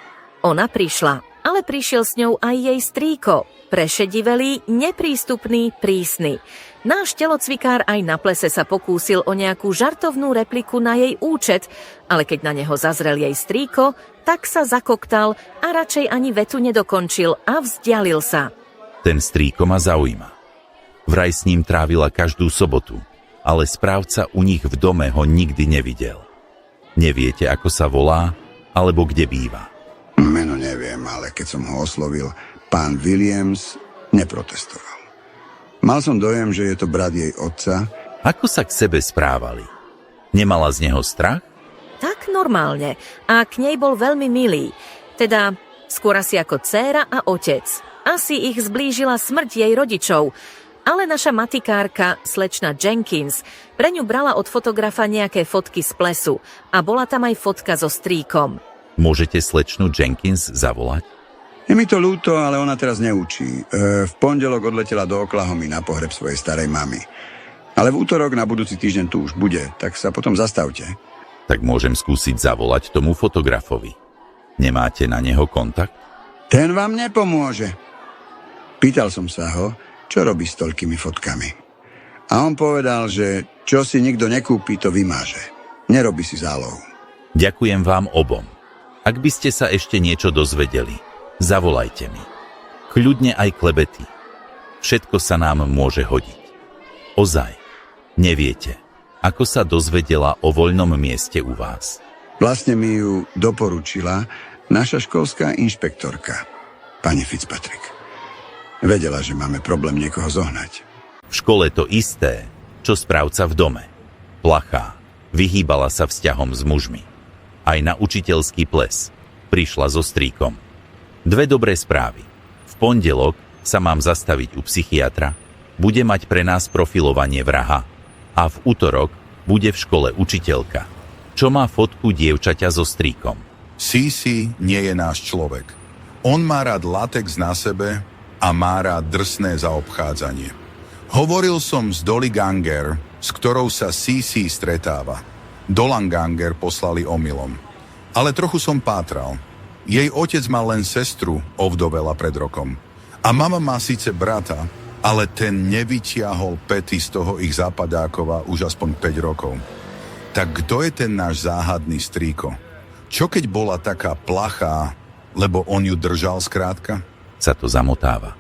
Ona prišla, ale prišiel s ňou aj jej strýko. Prešedivelý, neprístupný, prísny. Náš telocvikár aj na plese sa pokúsil o nejakú žartovnú repliku na jej účet, ale keď na neho zazrel jej strýko, tak sa zakoktal a radšej ani vetu nedokončil a vzdialil sa. Ten strýko ma zaujíma. Vraj s ním trávila každú sobotu, ale správca u nich v dome ho nikdy nevidel. Neviete, ako sa volá, alebo kde býva? Meno neviem, ale keď som ho oslovil, pán Williams neprotestoval. Mal som dojem, že je to brat jej otca. Ako sa k sebe správali? Nemala z neho strach? Tak normálne. A k nej bol veľmi milý. Teda skôr asi ako dcéra a otec. Asi ich zblížila smrť jej rodičov. Ale naša matikárka, slečna Jenkins, pre ňu brala od fotografa nejaké fotky z plesu. A bola tam aj fotka so strýkom. Môžete slečnu Jenkins zavolať? Je mi to ľúto, ale ona teraz neučí. V pondelok odletela do Oklahomy na pohreb svojej starej mamy. Ale v útorok na budúci týždeň tu už bude, tak sa potom zastavte. Tak môžem skúsiť zavolať tomu fotografovi. Nemáte na neho kontakt? Ten vám nepomôže. Pýtal som sa ho, čo robí s toľkými fotkami. A on povedal, že čo si nikto nekúpi, to vymáže. Nerobí si zálohu. Ďakujem vám obom. Ak by ste sa ešte niečo dozvedeli, zavolajte mi. Kľudne aj klebety. Všetko sa nám môže hodiť. Ozaj, neviete, ako sa dozvedela o voľnom mieste u vás. Vlastne mi ju doporučila naša školská inšpektorka, pani Fitzpatrick. Vedela, že máme problém niekoho zohnať. V škole to isté, čo správca v dome. Plachá, vyhýbala sa vzťahom s mužmi. Aj na učiteľský ples prišla so strýkom. Dve dobré správy. V pondelok sa mám zastaviť u psychiatra, bude mať pre nás profilovanie vraha a v útorok bude v škole učiteľka, čo má fotku dievčaťa so strýkom. Cici nie je náš človek. On má rád latex na sebe a má rád drsné zaobchádzanie. Hovoril som s Dolly Ganger, s ktorou sa Cici stretáva. Dolan Ganger poslali omylom. Ale trochu som pátral. Jej otec mal len sestru, ovdovela pred rokom. A mama má síce brata, ale ten nevytiahol pety z toho ich zapadákova už aspoň 5 rokov. Tak kto je ten náš záhadný strýko? Čo keď bola taká plachá, lebo on ju držal skrátka? Sa to zamotáva.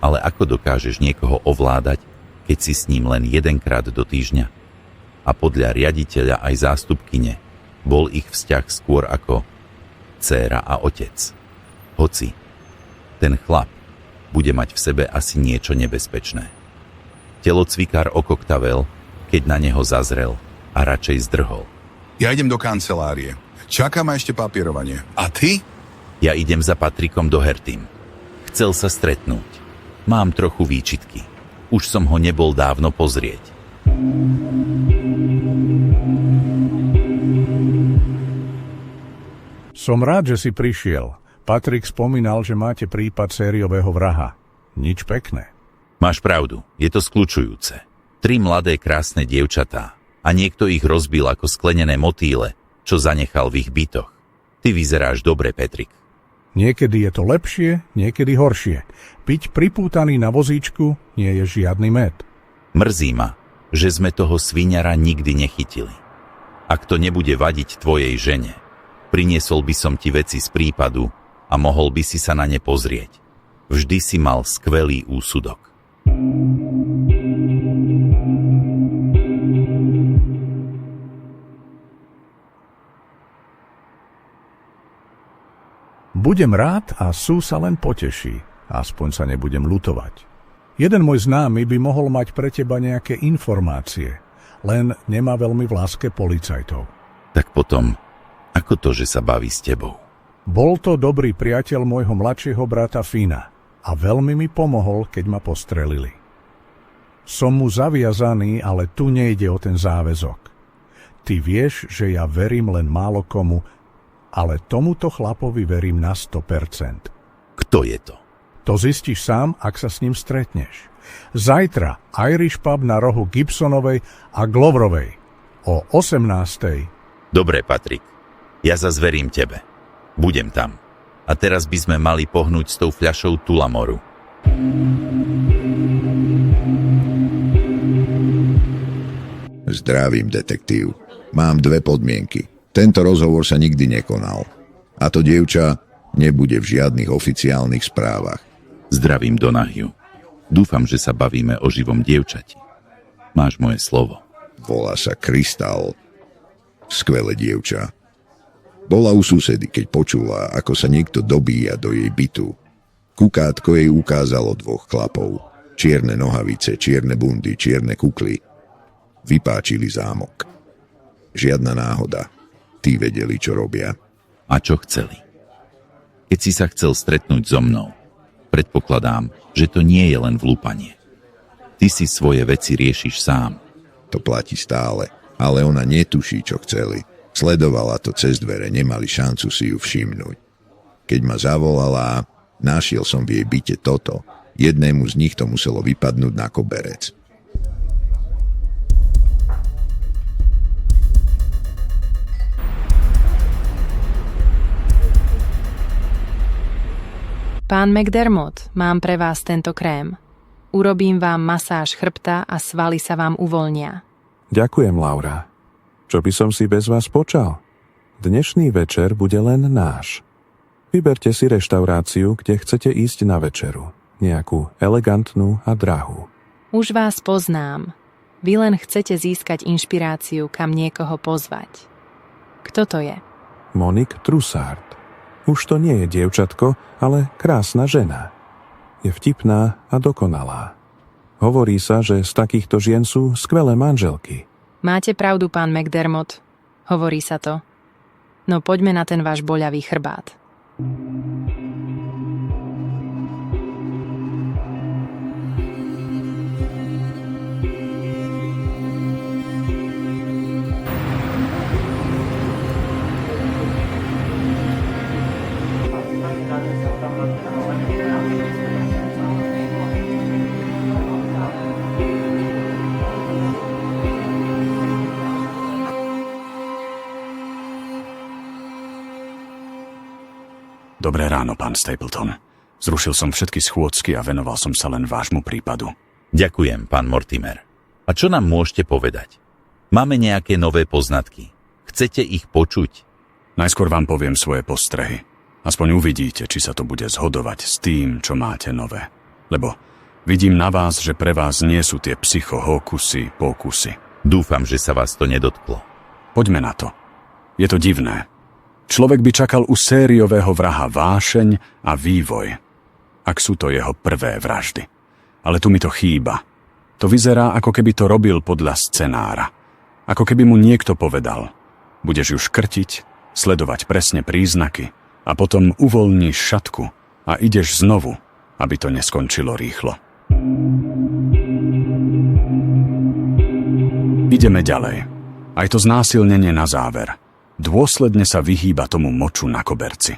Ale ako dokážeš niekoho ovládať, keď si s ním len jedenkrát do týždňa? A podľa riaditeľa aj zástupkyne bol ich vzťah skôr ako dcéra a otec. Hoci ten chlap bude mať v sebe asi niečo nebezpečné. Telocvikár okoktavel, keď na neho zazrel a radšej zdrhol. Ja idem do kancelárie. Čaká ma ešte papierovanie. A ty? Ja idem za Patrikom do Hertym. Chcel sa stretnúť. Mám trochu výčitky. Už som ho nebol dávno pozrieť. Som rád, že si prišiel. Patrik spomínal, že máte prípad sériového vraha. Nič pekné. Máš pravdu, je to skľučujúce. 3 mladé krásne dievčatá a niekto ich rozbil ako sklenené motýle, čo zanechal v ich bytoch. Ty vyzeráš dobre, Petrik. Niekedy je to lepšie, niekedy horšie. Byť pripútaný na vozíčku nie je žiadny med. Mrzí ma, že sme toho sviňara nikdy nechytili. Ak to nebude vadiť tvojej žene, priniesol by som ti veci z prípadu a mohol by si sa na ne pozrieť. Vždy si mal skvelý úsudok. Budem rád a Sú sa len poteší. Aspoň sa nebudem ľutovať. Jeden môj známy by mohol mať pre teba nejaké informácie, len nemá veľmi v láske policajtov. Tak potom, ako to, že sa baví s tebou? Bol to dobrý priateľ môjho mladšieho brata Fina a veľmi mi pomohol, keď ma postrelili. Som mu zaviazaný, ale tu nejde o ten záväzok. Ty vieš, že ja verím len málo komu, ale tomuto chlapovi verím na 100%. Kto je to? To zistíš sám, ak sa s ním stretneš. Zajtra Irish Pub na rohu Gibsonovej a Gloverovej o 18:00. Dobre, Patrik. Ja zas verím tebe. Budem tam. A teraz by sme mali pohnúť s tou fľašou Tulamoru. Zdravím, detektív. Mám 2 podmienky. Tento rozhovor sa nikdy nekonal. A to dievča nebude v žiadnych oficiálnych správach. Zdravím, Donahue. Dúfam, že sa bavíme o živom dievčati. Máš moje slovo. Volá sa Krystal. Skvelé dievča. Bola u susedy, keď počula, ako sa niekto dobíja do jej bytu. Kukátko jej ukázalo 2 chlapov. Čierne nohavice, čierne bundy, čierne kukly. Vypáčili zámok. Žiadna náhoda. Tí vedeli, čo robia. A čo chceli? Keď si sa chcel stretnúť so mnou, predpokladám, že to nie je len vlúpanie. Ty si svoje veci riešiš sám. To platí stále, ale ona netuší, čo chceli. Sledovala to cez dvere, nemali šancu si ju všimnúť. Keď ma zavolala, našiel som v jej byte toto. Jednému z nich to muselo vypadnúť na koberec. Pán McDermott, mám pre vás tento krém. Urobím vám masáž chrbta a svaly sa vám uvoľnia. Ďakujem, Laura. Čo by som si bez vás počal? Dnešný večer bude len náš. Vyberte si reštauráciu, kde chcete ísť na večeru. Nejakú elegantnú a drahú. Už vás poznám. Vy len chcete získať inšpiráciu, kam niekoho pozvať. Kto to je? Monique Trussard. Už to nie je dievčatko, ale krásna žena. Je vtipná a dokonalá. Hovorí sa, že z takýchto žien sú skvelé manželky. Máte pravdu, pán McDermott. Hovorí sa to. No poďme na ten váš boľavý chrbát. Dobré ráno, pán Stapleton. Zrušil som všetky schôdzky a venoval som sa len vášmu prípadu. Ďakujem, pán Mortimer. A čo nám môžete povedať? Máme nejaké nové poznatky. Chcete ich počuť? Najskôr vám poviem svoje postrehy. Aspoň uvidíte, či sa to bude zhodovať s tým, čo máte nové. Lebo vidím na vás, že pre vás nie sú tie psychohokusy, pokusy. Dúfam, že sa vás to nedotklo. Poďme na to. Je to divné. Človek by čakal u sériového vraha vášeň a vývoj, ak sú to jeho prvé vraždy. Ale tu mi to chýba. To vyzerá, ako keby to robil podľa scenára. Ako keby mu niekto povedal: budeš ju škrtiť, sledovať presne príznaky a potom uvoľníš šatku a ideš znovu, aby to neskončilo rýchlo. Ideme ďalej. Aj to znásilnenie na záver. Dôsledne sa vyhýba tomu moču na koberci.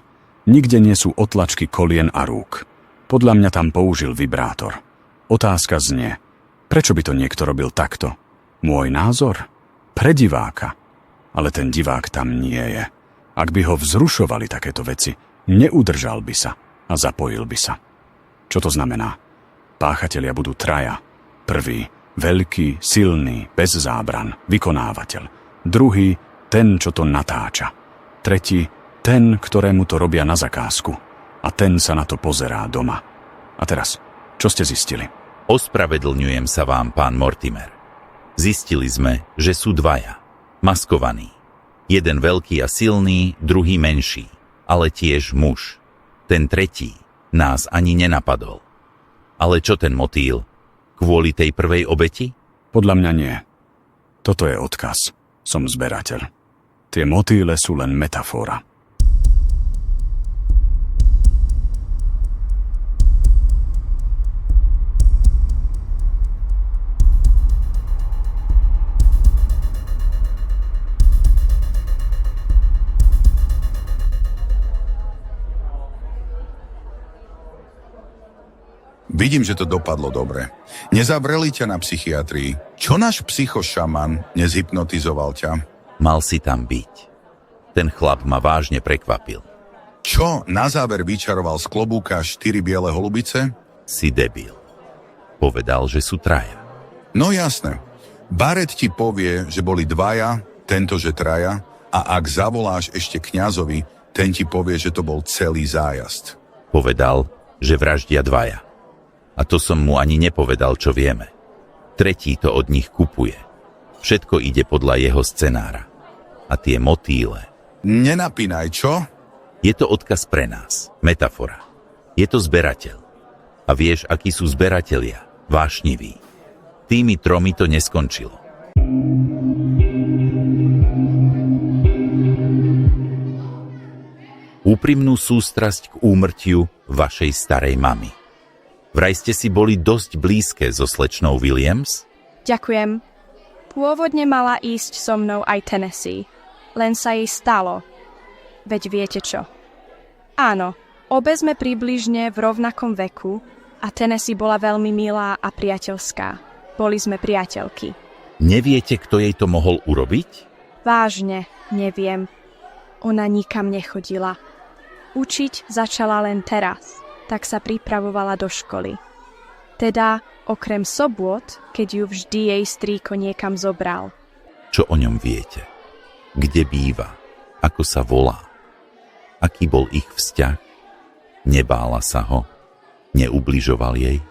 Nikde nie sú otlačky kolien a rúk. Podľa mňa tam použil vibrátor. Otázka znie, prečo by to niekto robil takto? Môj názor? Pre diváka. Ale ten divák tam nie je. Ak by ho vzrušovali takéto veci, neudržal by sa a zapojil by sa. Čo to znamená? Páchatelia budú traja. Prvý, veľký, silný, bez zábran, vykonávateľ. Druhý, ten, čo to natáča. Tretí, ten, ktorému to robia na zakázku. A ten sa na to pozerá doma. A teraz, čo ste zistili? Ospravedlňujem sa vám, pán Mortimer. Zistili sme, že sú dvaja. Maskovaní. Jeden veľký a silný, druhý menší. Ale tiež muž. Ten tretí nás ani nenapadol. Ale čo ten motýl? Kvôli tej prvej obeti? Podľa mňa nie. Toto je odkaz. Som zberateľ. Tie motýle sú len metafora. Vidím, že to dopadlo dobre. Nezavreli ťa na psychiatrii. Čo náš psychošaman nezhypnotizoval ťa? Mal si tam byť. Ten chlap ma vážne prekvapil. Čo na záver vyčaroval z klobúka 4 biele holubice? Si debil. Povedal, že sú traja. No jasné. Baret ti povie, že boli dvaja, tento, že traja, a ak zavoláš ešte kňazovi, ten ti povie, že to bol celý zájazd. Povedal, že vraždia dvaja. A to som mu ani nepovedal, čo vieme. Tretí to od nich kupuje. Všetko ide podľa jeho scenára. A tie motýle... Nenapínaj, čo? Je to odkaz pre nás. Metafora. Je to zberateľ. A vieš, akí sú zberatelia? Vášniví. Tými tromi to neskončilo. Úprimnú sústrasť k úmrtiu vašej starej mamy. Vraj ste si boli dosť blízke so slečnou Williams? Ďakujem. Pôvodne mala ísť so mnou aj Tennessee. Len sa jej stalo. Veď viete čo. Áno, obe sme približne v rovnakom veku a Tennessee bola veľmi milá a priateľská. Boli sme priateľky. Neviete, kto jej to mohol urobiť? Vážne, neviem. Ona nikam nechodila. Učiť začala len teraz. Tak sa pripravovala do školy. Teda, okrem sobôt, keď ju vždy jej strýko niekam zobral. Čo o ňom viete? Kde býva? Ako sa volá? Aký bol ich vzťah? Nebála sa ho? Neubližoval jej?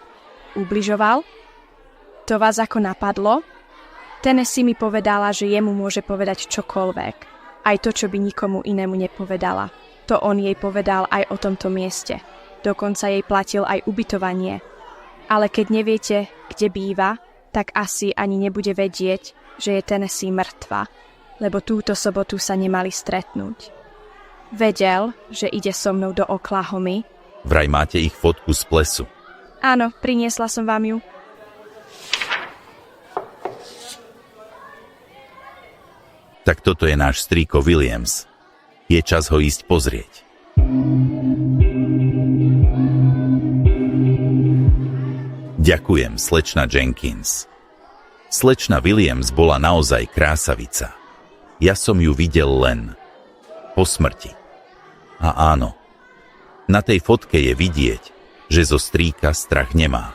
Ubližoval? To vás ako napadlo? Tennessee mi povedala, že jemu môže povedať čokoľvek. Aj to, čo by nikomu inému nepovedala. To on jej povedal aj o tomto mieste. Dokonca jej platil aj ubytovanie. Ale keď neviete, kde býva, tak asi ani nebude vedieť, že je Tennessee mŕtva, lebo túto sobotu sa nemali stretnúť. Vedel, že ide so mnou do Oklahomy. Vraj máte ich fotku z plesu. Áno, priniesla som vám ju. Tak toto je náš strýko Williams. Je čas ho ísť pozrieť. Ďakujem, slečna Jenkins. Slečna Williams bola naozaj krásavica. Ja som ju videl len po smrti. A áno, na tej fotke je vidieť, že zo strýka strach nemá.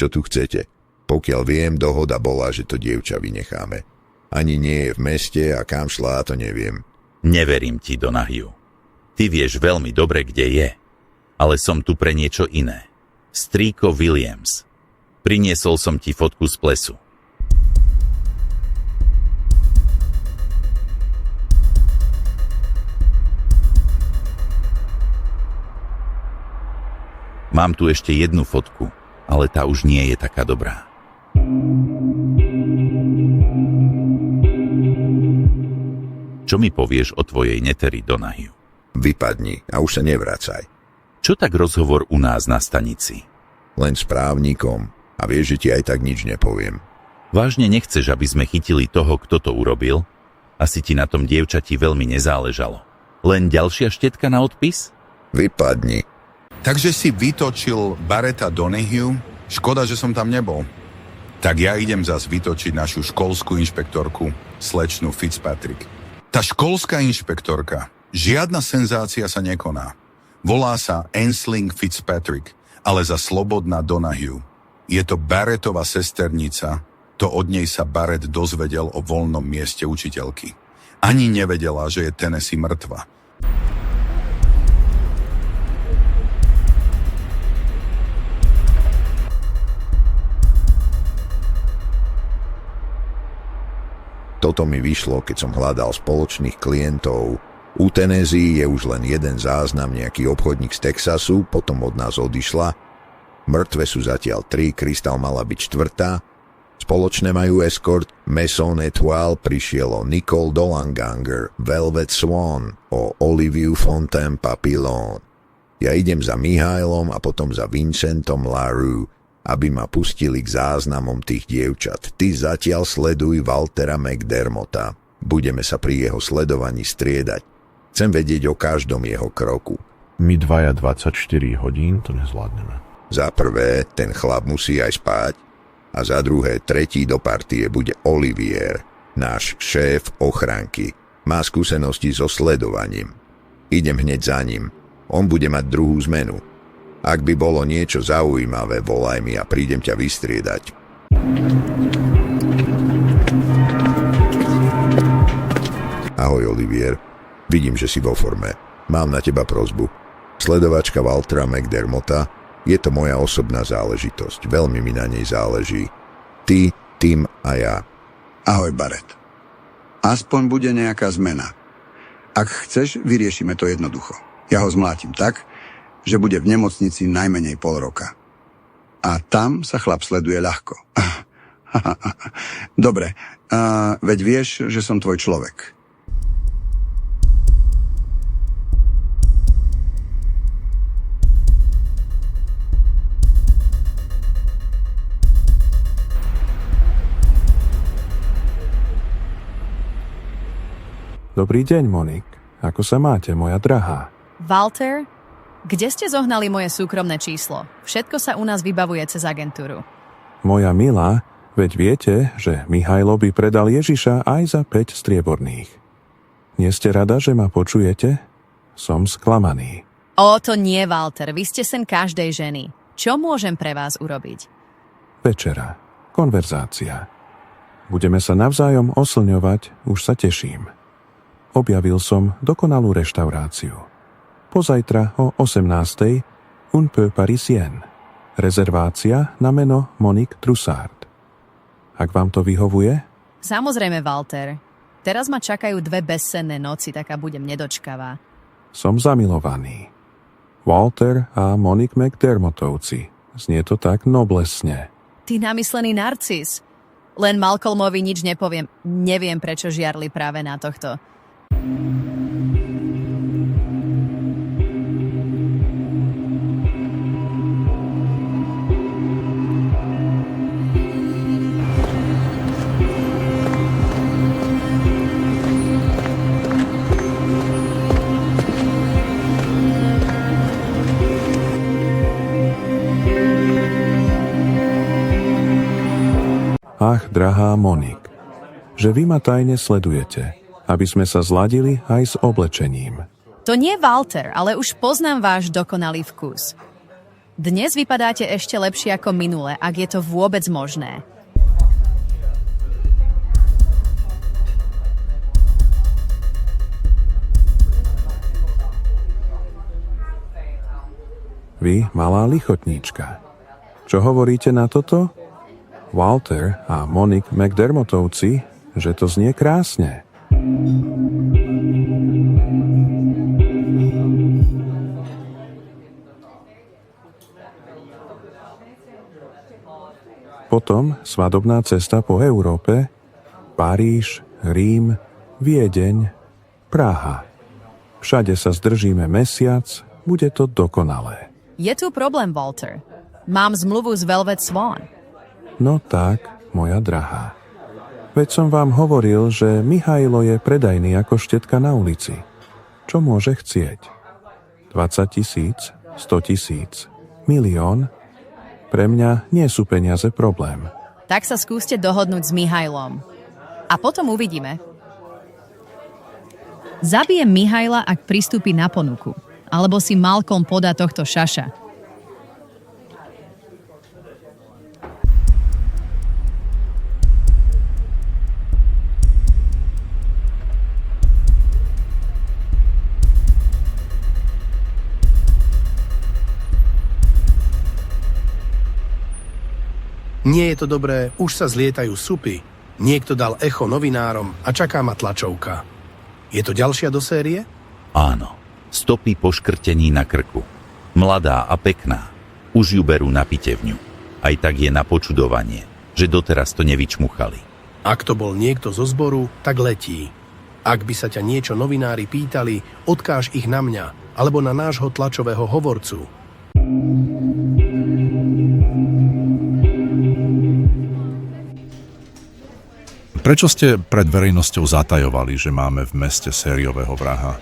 Čo tu chcete? Pokiaľ viem, dohoda bola, že to dievča vynecháme. Ani nie je v meste a kam šla, to neviem. Neverím ti, Donahue. Ty vieš veľmi dobre, kde je. Ale som tu pre niečo iné. Strýko Williams. Priniesol som ti fotku z plesu. Mám tu ešte jednu fotku, ale tá už nie je taká dobrá. Čo mi povieš o tvojej neteri, Donahue? Vypadni a už sa nevracaj. Čo tak rozhovor u nás na stanici? Len s právnikom a vieš, že ti aj tak nič nepoviem. Vážne nechceš, aby sme chytili toho, kto to urobil? Asi ti na tom dievčati veľmi nezáležalo. Len ďalšia štetka na odpis? Vypadni. Takže si vytočil Barretta Donahue? Škoda, že som tam nebol. Tak ja idem zas vytočiť našu školskú inšpektorku, slečnu Fitzpatrick. Tá školská inšpektorka, žiadna senzácia sa nekoná. Volá sa Ensling Fitzpatrick, ale za slobodná Donahue. Je to Barrettová sesternica, to od nej sa Barrett dozvedel o voľnom mieste učiteľky. Ani nevedela, že je Tennessee mŕtva. Toto mi vyšlo, keď som hľadal spoločných klientov. U Tennessee je už len jeden záznam, nejaký obchodník z Texasu, potom od nás odišla. Mŕtve sú zatiaľ 3, Crystal mala byť 4. Spoločné majú escort Maison Etoile, prišiel o Nicole Dolanganger, Velvet Swan, o Oliviu Fontaine Papillon. Ja idem za Mihailom a potom za Vincentom Larue, aby ma pustili k záznamom tých dievčat. Ty zatiaľ sleduj Waltera McDermotta. Budeme sa pri jeho sledovaní striedať. Chcem vedieť o každom jeho kroku. My dvaja 24 hodín to nezvládneme. Za prvé, ten chlap musí aj spať. A za druhé, tretí do partie bude Olivier, náš šéf ochranky. Má skúsenosti so sledovaním. Idem hneď za ním. On bude mať druhú zmenu. Ak by bolo niečo zaujímavé, volaj mi a prídem ťa vystriedať. Ahoj, Olivier. Vidím, že si vo forme. Mám na teba prosbu. Sledovačka Waltera McDermotta, je to moja osobná záležitosť. Veľmi mi na nej záleží. Ty, Tim a ja. Ahoj, Barrett. Aspoň bude nejaká zmena. Ak chceš, vyriešime to jednoducho. Ja ho zmlátim tak, že bude v nemocnici najmenej pol roka. A tam sa chlap sleduje ľahko. Dobre, veď vieš, že som tvoj človek. Dobrý deň, Monik. Ako sa máte, moja drahá? Walter, kde ste zohnali moje súkromné číslo? Všetko sa u nás vybavuje cez agentúru. Moja milá, veď viete, že Mihailo by predal Ježiša aj za 5 strieborných. Nie ste rada, že ma počujete? Som sklamaný. To nie, Walter. Vy ste sen každej ženy. Čo môžem pre vás urobiť? Večera. Konverzácia. Budeme sa navzájom oslňovať, už sa teším. Objavil som dokonalú reštauráciu. Pozajtra o 18:00 Un peu parisien. Rezervácia na meno Monique Trussard. Ak vám to vyhovuje? Samozrejme, Walter. Teraz ma čakajú 2 bezsenné noci, taká budem nedočkavá. Som zamilovaný. Walter a Monique McDermottovci. Znie to tak noblesne. Ty namyslený narcis. Len Malcolmovi nič nepoviem. Neviem, prečo žiarli práve na tohto. Ach, drahá Monik, že vy ma tajne sledujete, aby sme sa zladili aj s oblečením. To nie Walter, ale už poznám váš dokonalý vkus. Dnes vypadáte ešte lepšie ako minule, ak je to vôbec možné. Vy, malá lichotníčka. Čo hovoríte na toto? Walter a Monique McDermottovci, že to znie krásne. Potom svadobná cesta po Európe, Paríž, Rím, Viedeň, Praha. Všade sa zdržíme mesiac, bude to dokonalé. Je tu problém, Walter. Mám zmluvu s Velvet Swan. No tak, moja drahá. Veď som vám hovoril, že Mihajlo je predajný ako štetka na ulici. Čo môže chcieť? 20 000, 100 000, milión? Pre mňa nie sú peniaze problém. Tak sa skúste dohodnúť s Mihajlom. A potom uvidíme. Zabijem Mihajla, ak pristúpi na ponuku. Alebo si Malcolm podá tohto šaša. Nie je to dobré, už sa zlietajú supy. Niekto dal echo novinárom a čaká ma tlačovka. Je to ďalšia do série? Áno. Stopy po škrtení na krku. Mladá a pekná. Už ju berú na pitevňu. Aj tak je na počudovanie, že doteraz to nevyčmuchali. Ak to bol niekto zo zboru, tak letí. Ak by sa ťa niečo novinári pýtali, odkáž ich na mňa alebo na nášho tlačového hovorcu. Prečo ste pred verejnosťou zatajovali, že máme v meste sériového vraha?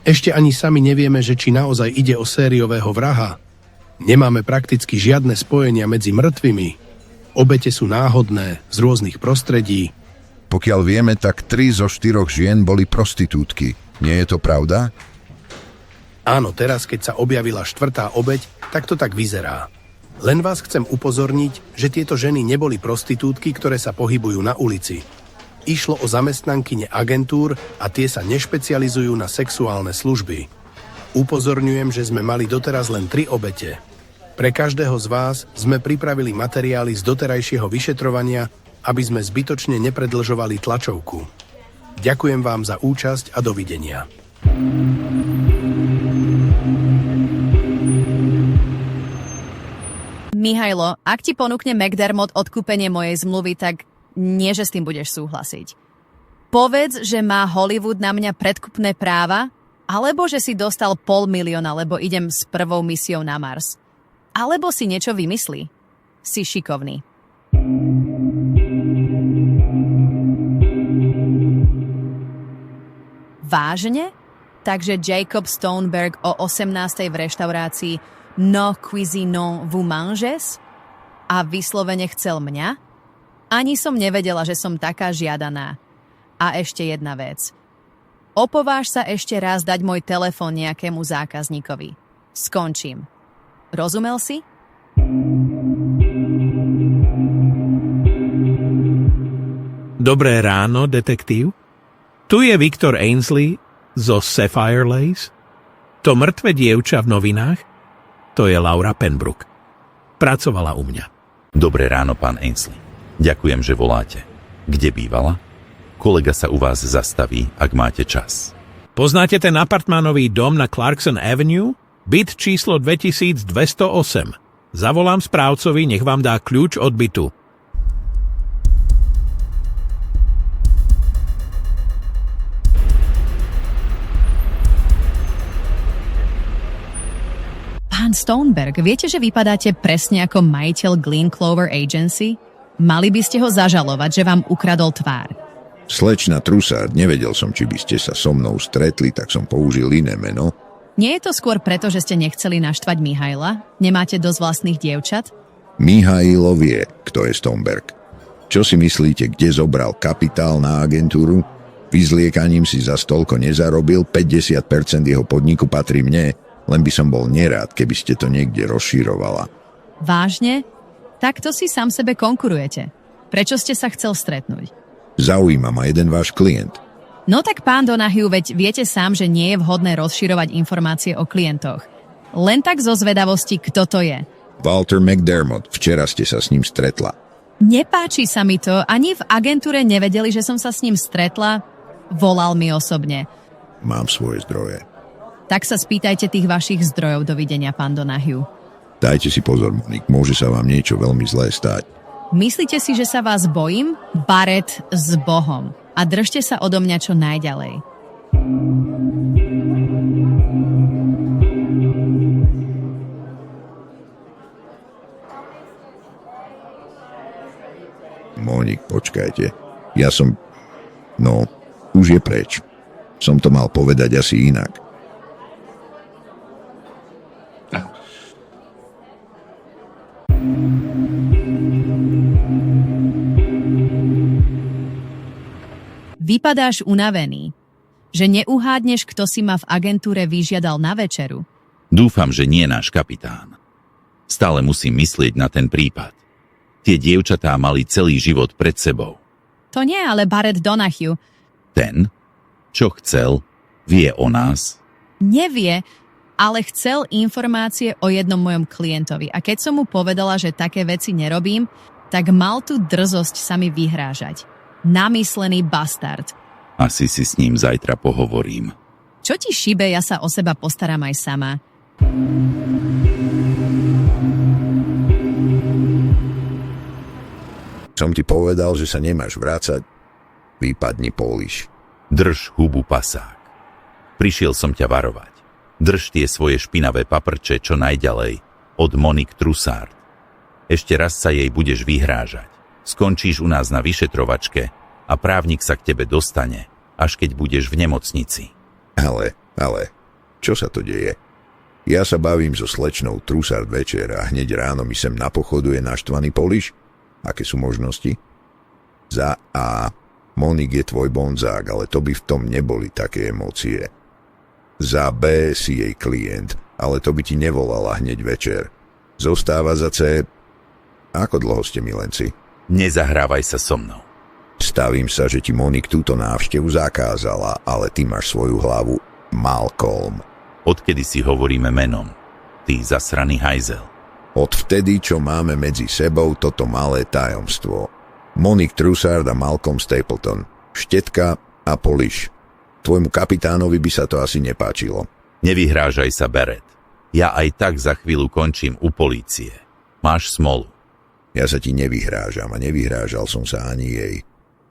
Ešte ani sami nevieme, že či naozaj ide o sériového vraha. Nemáme prakticky žiadne spojenia medzi mŕtvými. Obete sú náhodné, z rôznych prostredí. Pokiaľ vieme, tak 3 zo 4 žien boli prostitútky. Nie je to pravda? Áno, teraz, keď sa objavila 4. obeť, tak to tak vyzerá. Len vás chcem upozorniť, že tieto ženy neboli prostitútky, ktoré sa pohybujú na ulici. Išlo o zamestnankyne agentúr a tie sa nešpecializujú na sexuálne služby. Upozorňujem, že sme mali doteraz len 3 obete. Pre každého z vás sme pripravili materiály z doterajšieho vyšetrovania, aby sme zbytočne nepredlžovali tlačovku. Ďakujem vám za účasť a dovidenia. Mihajlo, ak ti ponúkne McDermott odkúpenie mojej zmluvy, tak nie, že s tým budeš súhlasiť. Povedz, že má Hollywood na mňa predkupné práva, alebo že si dostal 500 000, lebo idem s prvou misiou na Mars. Alebo si niečo vymyslí. Si šikovný. Vážne? Takže Jacob Stoneberg o 18:00 v reštaurácii No Cuisine vous manges? A vyslovene chcel mňa? Ani som nevedela, že som taká žiadaná. A ešte jedna vec. Opováž sa ešte raz dať môj telefón nejakému zákazníkovi. Skončím. Rozumel si? Dobré ráno, detektív. Tu je Viktor Ainsley zo Sapphire Lace. To mŕtve dievča v novinách? To je Laura Penbrook. Pracovala u mňa. Dobré ráno, pán Ainsley. Ďakujem, že voláte. Kde bývala? Kolega sa u vás zastaví, ak máte čas. Poznáte ten apartmánový dom na Clarkson Avenue? Byt číslo 2208. Zavolám správcovi, nech vám dá kľúč od bytu. Pán Stoneberg, viete, že vypadáte presne ako majiteľ Glen Clover Agency? Mali by ste ho zažalovať, že vám ukradol tvár. Slečna Trussard, nevedel som, či by ste sa so mnou stretli, tak som použil iné meno. Nie je to skôr preto, že ste nechceli naštvať Mihajla? Nemáte dosť vlastných dievčat? Mihajlo vie, kto je Stoneberg. Čo si myslíte, kde zobral kapitál na agentúru? Vyzliekaním si za stolko nezarobil, 50% jeho podniku patrí mne. Len by som bol nerád, keby ste to niekde rozšírovala. Vážne? Takto si sám sebe konkurujete. Prečo ste sa chcel stretnúť? Zaujíma ma jeden váš klient. No tak pán Donahue, veď viete sám, že nie je vhodné rozširovať informácie o klientoch. Len tak zo zvedavosti, kto to je. Walter McDermott, včera ste sa s ním stretla. Nepáči sa mi to, ani v agentúre nevedeli, že som sa s ním stretla. Volal mi osobne. Mám svoje zdroje. Tak sa spýtajte tých vašich zdrojov. Dovidenia, pán Donahue. Dajte si pozor, Monik, môže sa vám niečo veľmi zlé stať. Myslíte si, že sa vás bojím? Baret s Bohom. A držte sa odo mňa čo najďalej. Monik, počkajte. Ja som... No, už je preč. Som to mal povedať asi inak. Vypadáš unavený. Že neuhádneš, kto si ma v agentúre vyžiadal na večeru. Dúfam, že nie náš kapitán. Stále musím myslieť na ten prípad. Tie dievčatá mali celý život pred sebou. To nie, ale Barrett Donahue. Ten, čo chcel, vie o nás? Nevie, ale chcel informácie o jednom mojom klientovi. A keď som mu povedala, že také veci nerobím, tak mal tu drzosť sa mi vyhrážať. Namyslený bastard. Asi si s ním zajtra pohovorím. Čo ti šibe, ja sa o seba postaram aj sama. Som ti povedal, že sa nemáš vrácať. Vypadni, Polish. Drž hubu, pasák. Prišiel som ťa varovať. Drž tie svoje špinavé paprče čo najďalej od Monique Trussard. Ešte raz sa jej budeš vyhrážať. Skončíš u nás na vyšetrovačke a právnik sa k tebe dostane, až keď budeš v nemocnici. Ale, čo sa to deje? Ja sa bavím so slečnou Trussard večer a hneď ráno mi sem napochoduje naštvaný Polish? Aké sú možnosti? Za A. Monique je tvoj bonzák, ale to by v tom neboli také emócie. Za B si jej klient, ale to by ti nevolala hneď večer. Zostáva za C. Ako dlho ste milenci? Nezahrávaj sa so mnou. Stavím sa, že ti Monique túto návštevu zakázala, ale ty máš svoju hlavu. Malcolm. Odkedy si hovoríme menom? Ty zasraný hajzel. Odvtedy, čo máme medzi sebou toto malé tajomstvo. Monique Trussard a Malcolm Stapleton. Štetka a Polish. Tvojmu kapitánovi by sa to asi nepáčilo. Nevyhrážaj sa, Barrett. Ja aj tak za chvíľu končím u polície. Máš smolu. Ja sa ti nevyhrážam a nevyhrážal som sa ani jej.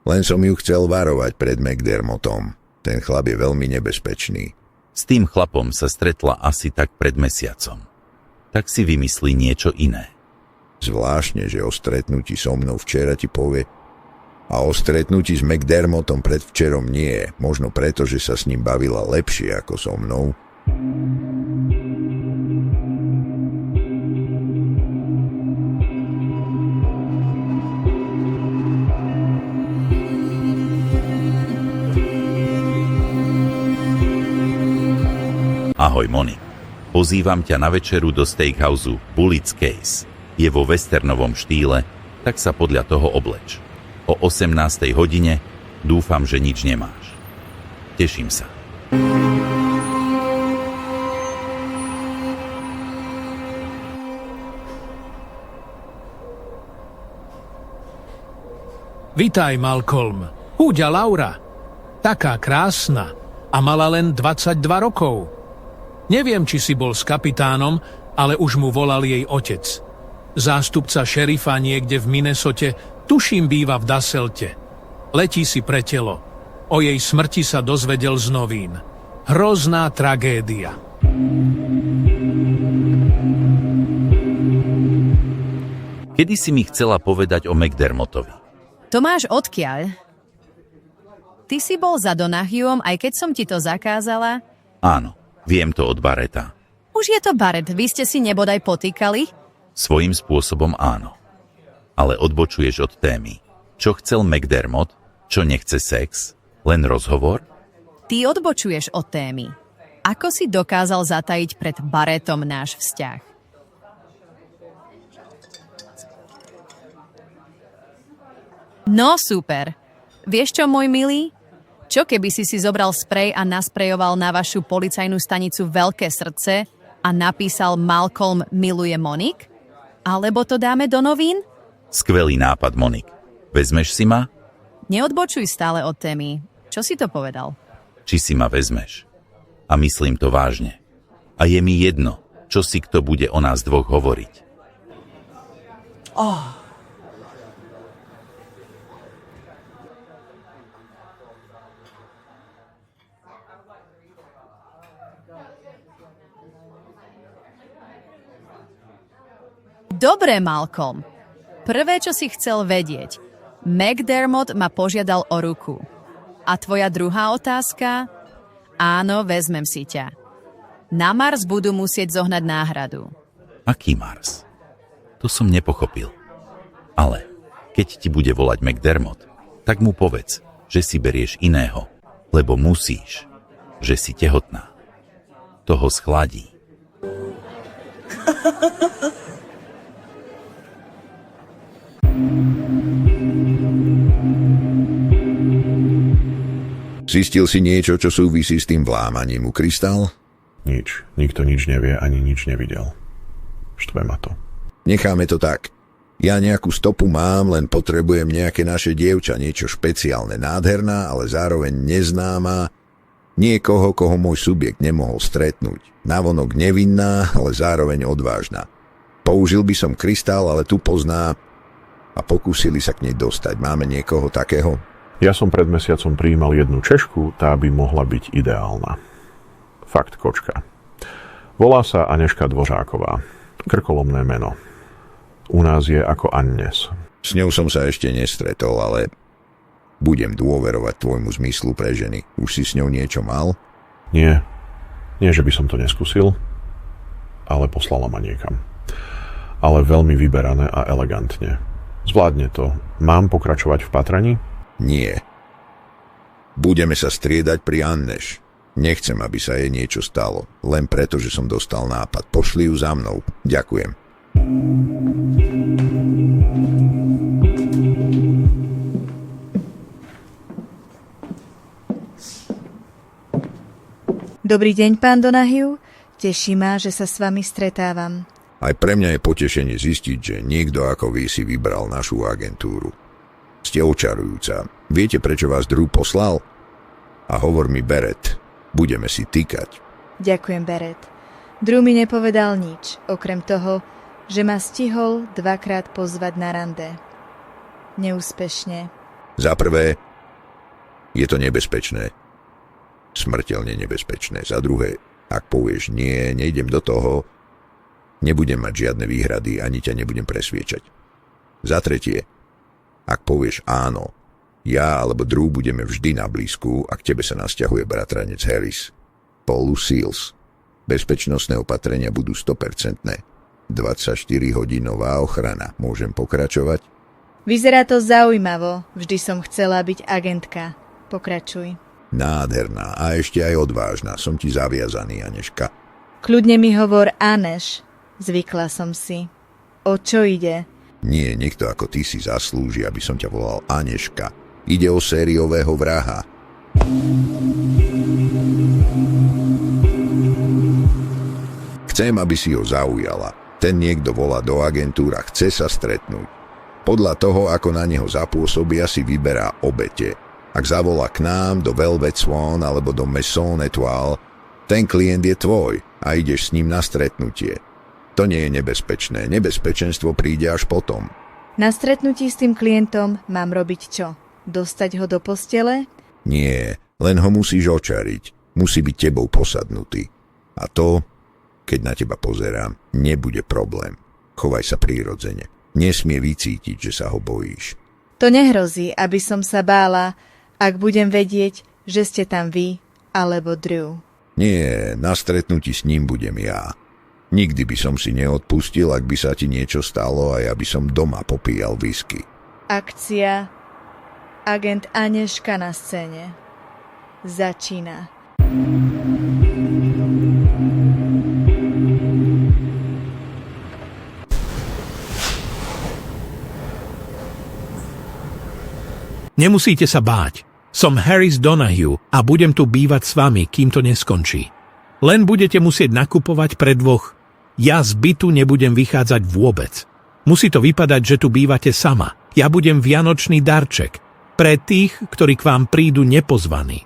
Len som ju chcel varovať pred McDermottom. Ten chlap je veľmi nebezpečný. S tým chlapom sa stretla asi tak pred mesiacom. Tak si vymyslí niečo iné. Zvláštne, že o stretnutí so mnou včera ti povie a o stretnutí s McDermottom predvčerom nie. Možno preto, že sa s ním bavila lepšie ako so mnou. Ahoj, Monique. Pozývam ťa na večeru do steakhouse Bullets Case. Je vo westernovom štýle, tak sa podľa toho obleč. O 18. hodine dúfam, že nič nemáš. Teším sa. Vitaj, Malcolm. Húďa Laura. Taká krásna. A mala len 22 rokov. Neviem, či si bol s kapitánom, ale už mu volal jej otec. Zástupca šerifa niekde v Minnesote, tuším býva v Dasselte. Letí si pre telo. O jej smrti sa dozvedel z novín. Hrozná tragédia. Kedy si mi chcela povedať o McDermottovi? Tomáš, odkiaľ? Ty si bol za Donahueom, aj keď som ti to zakázala? Áno. Viem to od Barretta. Už je to Barrett, vy ste si nebodaj potýkali? Svojím spôsobom áno. Ale odbočuješ od témy. Čo chcel McDermott? Čo nechce sex? Len rozhovor? Ty odbočuješ od témy. Ako si dokázal zatajiť pred Barrettom náš vzťah? No super. Vieš čo, môj milý? Čo keby si zobral sprej a nasprejoval na vašu policajnú stanicu veľké srdce a napísal Malcolm miluje Monique? Alebo to dáme do novín? Skvelý nápad, Monique. Vezmeš si ma? Neodbočuj stále od témy. Čo si to povedal? Či si ma vezmeš. A myslím to vážne. A je mi jedno, čo si kto bude o nás dvoch hovoriť. Dobre, Malcolm. Prvé, čo si chcel vedieť. McDermott ma požiadal o ruku. A tvoja druhá otázka? Áno, vezmem si ťa. Na Mars budú musieť zohnať náhradu. Aký Mars? To som nepochopil. Ale keď ti bude volať McDermott, tak mu povedz, že si berieš iného, lebo musíš, že si tehotná. To ho schladí. Zistil si niečo, čo súvisí s tým vlámaním u Krystal? Nič. Nikto nič nevie, ani nič nevidel. Štve ma to. Necháme to tak. Ja nejakú stopu mám, len potrebujem nejaké naše dievča, niečo špeciálne, nádherná, ale zároveň neznáma, niekoho, koho môj subjekt nemohol stretnúť. Navonok nevinná, ale zároveň odvážna. Použil by som Krystal, ale tu pozná a pokúsili sa k nej dostať. Máme niekoho takého? Ja som pred mesiacom prijímal jednu Češku, tá by mohla byť ideálna. Fakt kočka. Volá sa Anežka Dvořáková. Krkolomné meno. U nás je ako Agnes. S ňou som sa ešte nestretol, ale budem dôverovať tvojmu zmyslu pre ženy. Už si s ňou niečo mal? Nie. Nie, že by som to neskúsil, ale poslala ma niekam. Ale veľmi vyberané a elegantne. Zvládne to. Mám pokračovať v patraní? Nie. Budeme sa striedať pri Anneš. Nechcem, aby sa jej niečo stalo. Len preto, že som dostal nápad. Pošli ju za mnou. Ďakujem. Dobrý deň, pán Donahue. Teší ma, že sa s vami stretávam. Aj pre mňa je potešenie zistiť, že niekto ako vy si vybral našu agentúru. Ste očarujúca. Viete, prečo vás Drew poslal? A hovor mi Beret. Budeme si tykať. Ďakujem, Beret. Drew mi nepovedal nič, okrem toho, že ma stihol 2-krát pozvať na rande. Neúspešne. Za prvé, je to nebezpečné. Smrteľne nebezpečné. Za druhé, ak povieš nie, nejdem do toho, nebudem mať žiadne výhrady, ani ťa nebudem presviečať. Za tretie, ak povieš áno, ja alebo Drew budeme vždy na blízku a k tebe sa nasťahuje bratranec Harris. Paul Seals. Bezpečnostné opatrenia budú 100%. 24-hodinová ochrana. Môžem pokračovať? Vyzerá to zaujímavo. Vždy som chcela byť agentka. Pokračuj. Nádherná a ešte aj odvážna. Som ti zaviazaný, Anežka. Kľudne mi hovor Aneš. Zvykla som si. O čo ide? Nie, niekto ako ty si zaslúži, aby som ťa volal Anežka. Ide o sériového vraha. Chcem, aby si ho zaujala. Ten niekto volá do agentúra, chce sa stretnúť. Podľa toho, ako na neho zapôsobia, si vyberá obete. Ak zavolá k nám do Velvet Swan alebo do Maison Étoile, ten klient je tvoj a ideš s ním na stretnutie. To nie je nebezpečné. Nebezpečenstvo príde až potom. Na stretnutí s tým klientom mám robiť čo? Dostať ho do postele? Nie, len ho musíš očariť. Musí byť tebou posadnutý. A to, keď na teba pozerám, nebude problém. Chovaj sa prirodzene. Nesmie vycítiť, že sa ho bojíš. To nehrozí, aby som sa bála, ak budem vedieť, že ste tam vy alebo Drew. Nie, na stretnutí s ním budem ja. Nikdy by som si neodpustil, ak by sa ti niečo stalo a ja by som doma popíjal whisky. Akcia Agent Anežka na scéne začína. Nemusíte sa báť. Som Harris Donahue a budem tu bývať s vami, kým to neskončí. Len budete musieť nakupovať pre dvoch. Ja z bytu nebudem vychádzať vôbec. Musí to vypadať, že tu bývate sama. Ja budem vianočný darček. Pre tých, ktorí k vám prídu nepozvaní.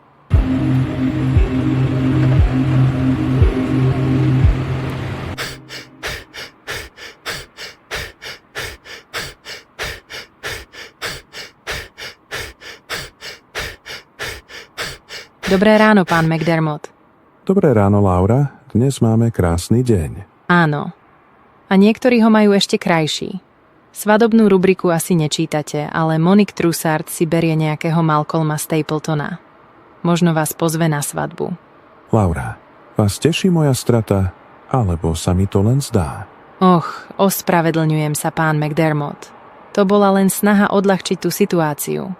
Dobré ráno, pán McDermott. Dobré ráno, Laura. Dnes máme krásny deň. Áno. A niektorí ho majú ešte krajší. Svadobnú rubriku asi nečítate, ale Monique Trussard si berie nejakého Malcolma Stapletona. Možno vás pozve na svadbu. Laura, vás teší moja strata, alebo sa mi to len zdá? Ospravedlňujem sa, pán McDermott. To bola len snaha odľahčiť tú situáciu.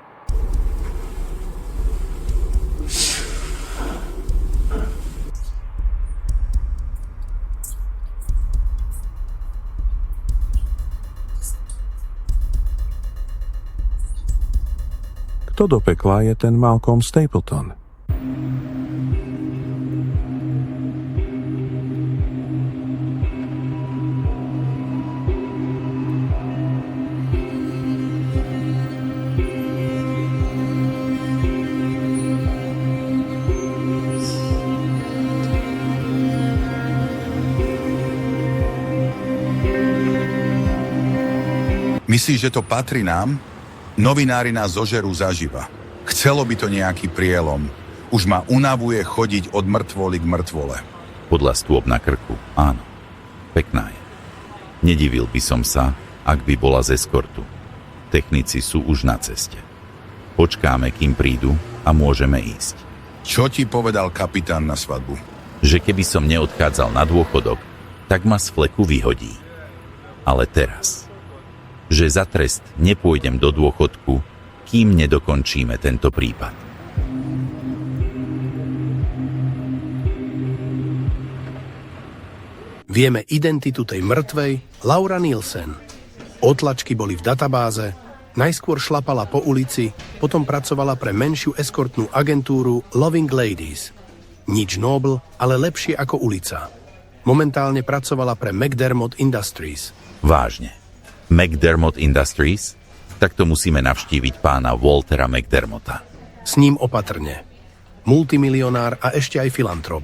Kto do pekla je ten Malcolm Stapleton? Myslíš, že to patrí nám? Novinári nás zožerú zaživa. Chcelo by to nejaký prielom. Už ma unavuje chodiť od mŕtvoly k mŕtvole. Podľa stôp na krku, áno. Pekná je. Nedivil by som sa, ak by bola z eskortu. Technici sú už na ceste. Počkáme, kým prídu a môžeme ísť. Čo ti povedal kapitán na svadbu? Že keby som neodchádzal na dôchodok, tak ma z fleku vyhodí. Ale teraz... že za trest nepôjdem do dôchodku, kým nedokončíme tento prípad. Vieme identitu tej mŕtvej Laura Nielsen. Otlačky boli v databáze, najskôr šlapala po ulici, potom pracovala pre menšiu eskortnú agentúru Loving Ladies. Nič noble, ale lepšie ako ulica. Momentálne pracovala pre McDermott Industries. Vážne. McDermott Industries? Tak to musíme navštíviť pána Waltera McDermotta. S ním opatrne. Multimilionár a ešte aj filantrop.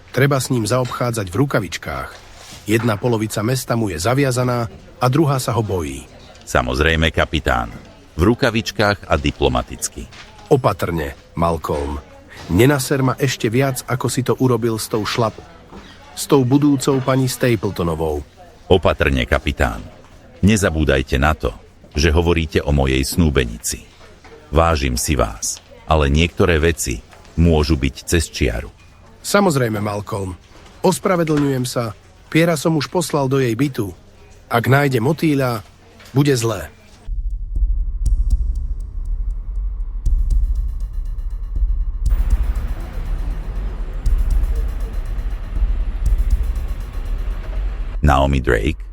Treba s ním zaobchádzať v rukavičkách. Jedna polovica mesta mu je zaviazaná a druhá sa ho bojí. Samozrejme, kapitán. V rukavičkách a diplomaticky. Opatrne, Malcolm. Nenaser ma ešte viac, ako si to urobil s tou s tou budúcou pani Stapletonovou. Opatrne, kapitán. Nezabúdajte na to, že hovoríte o mojej snúbenici. Vážim si vás, ale niektoré veci môžu byť cez čiaru. Samozrejme, Malcolm. Ospravedlňujem sa. Piera som už poslal do jej bytu. Ak nájde motýľa, bude zlé. Naomi Drake?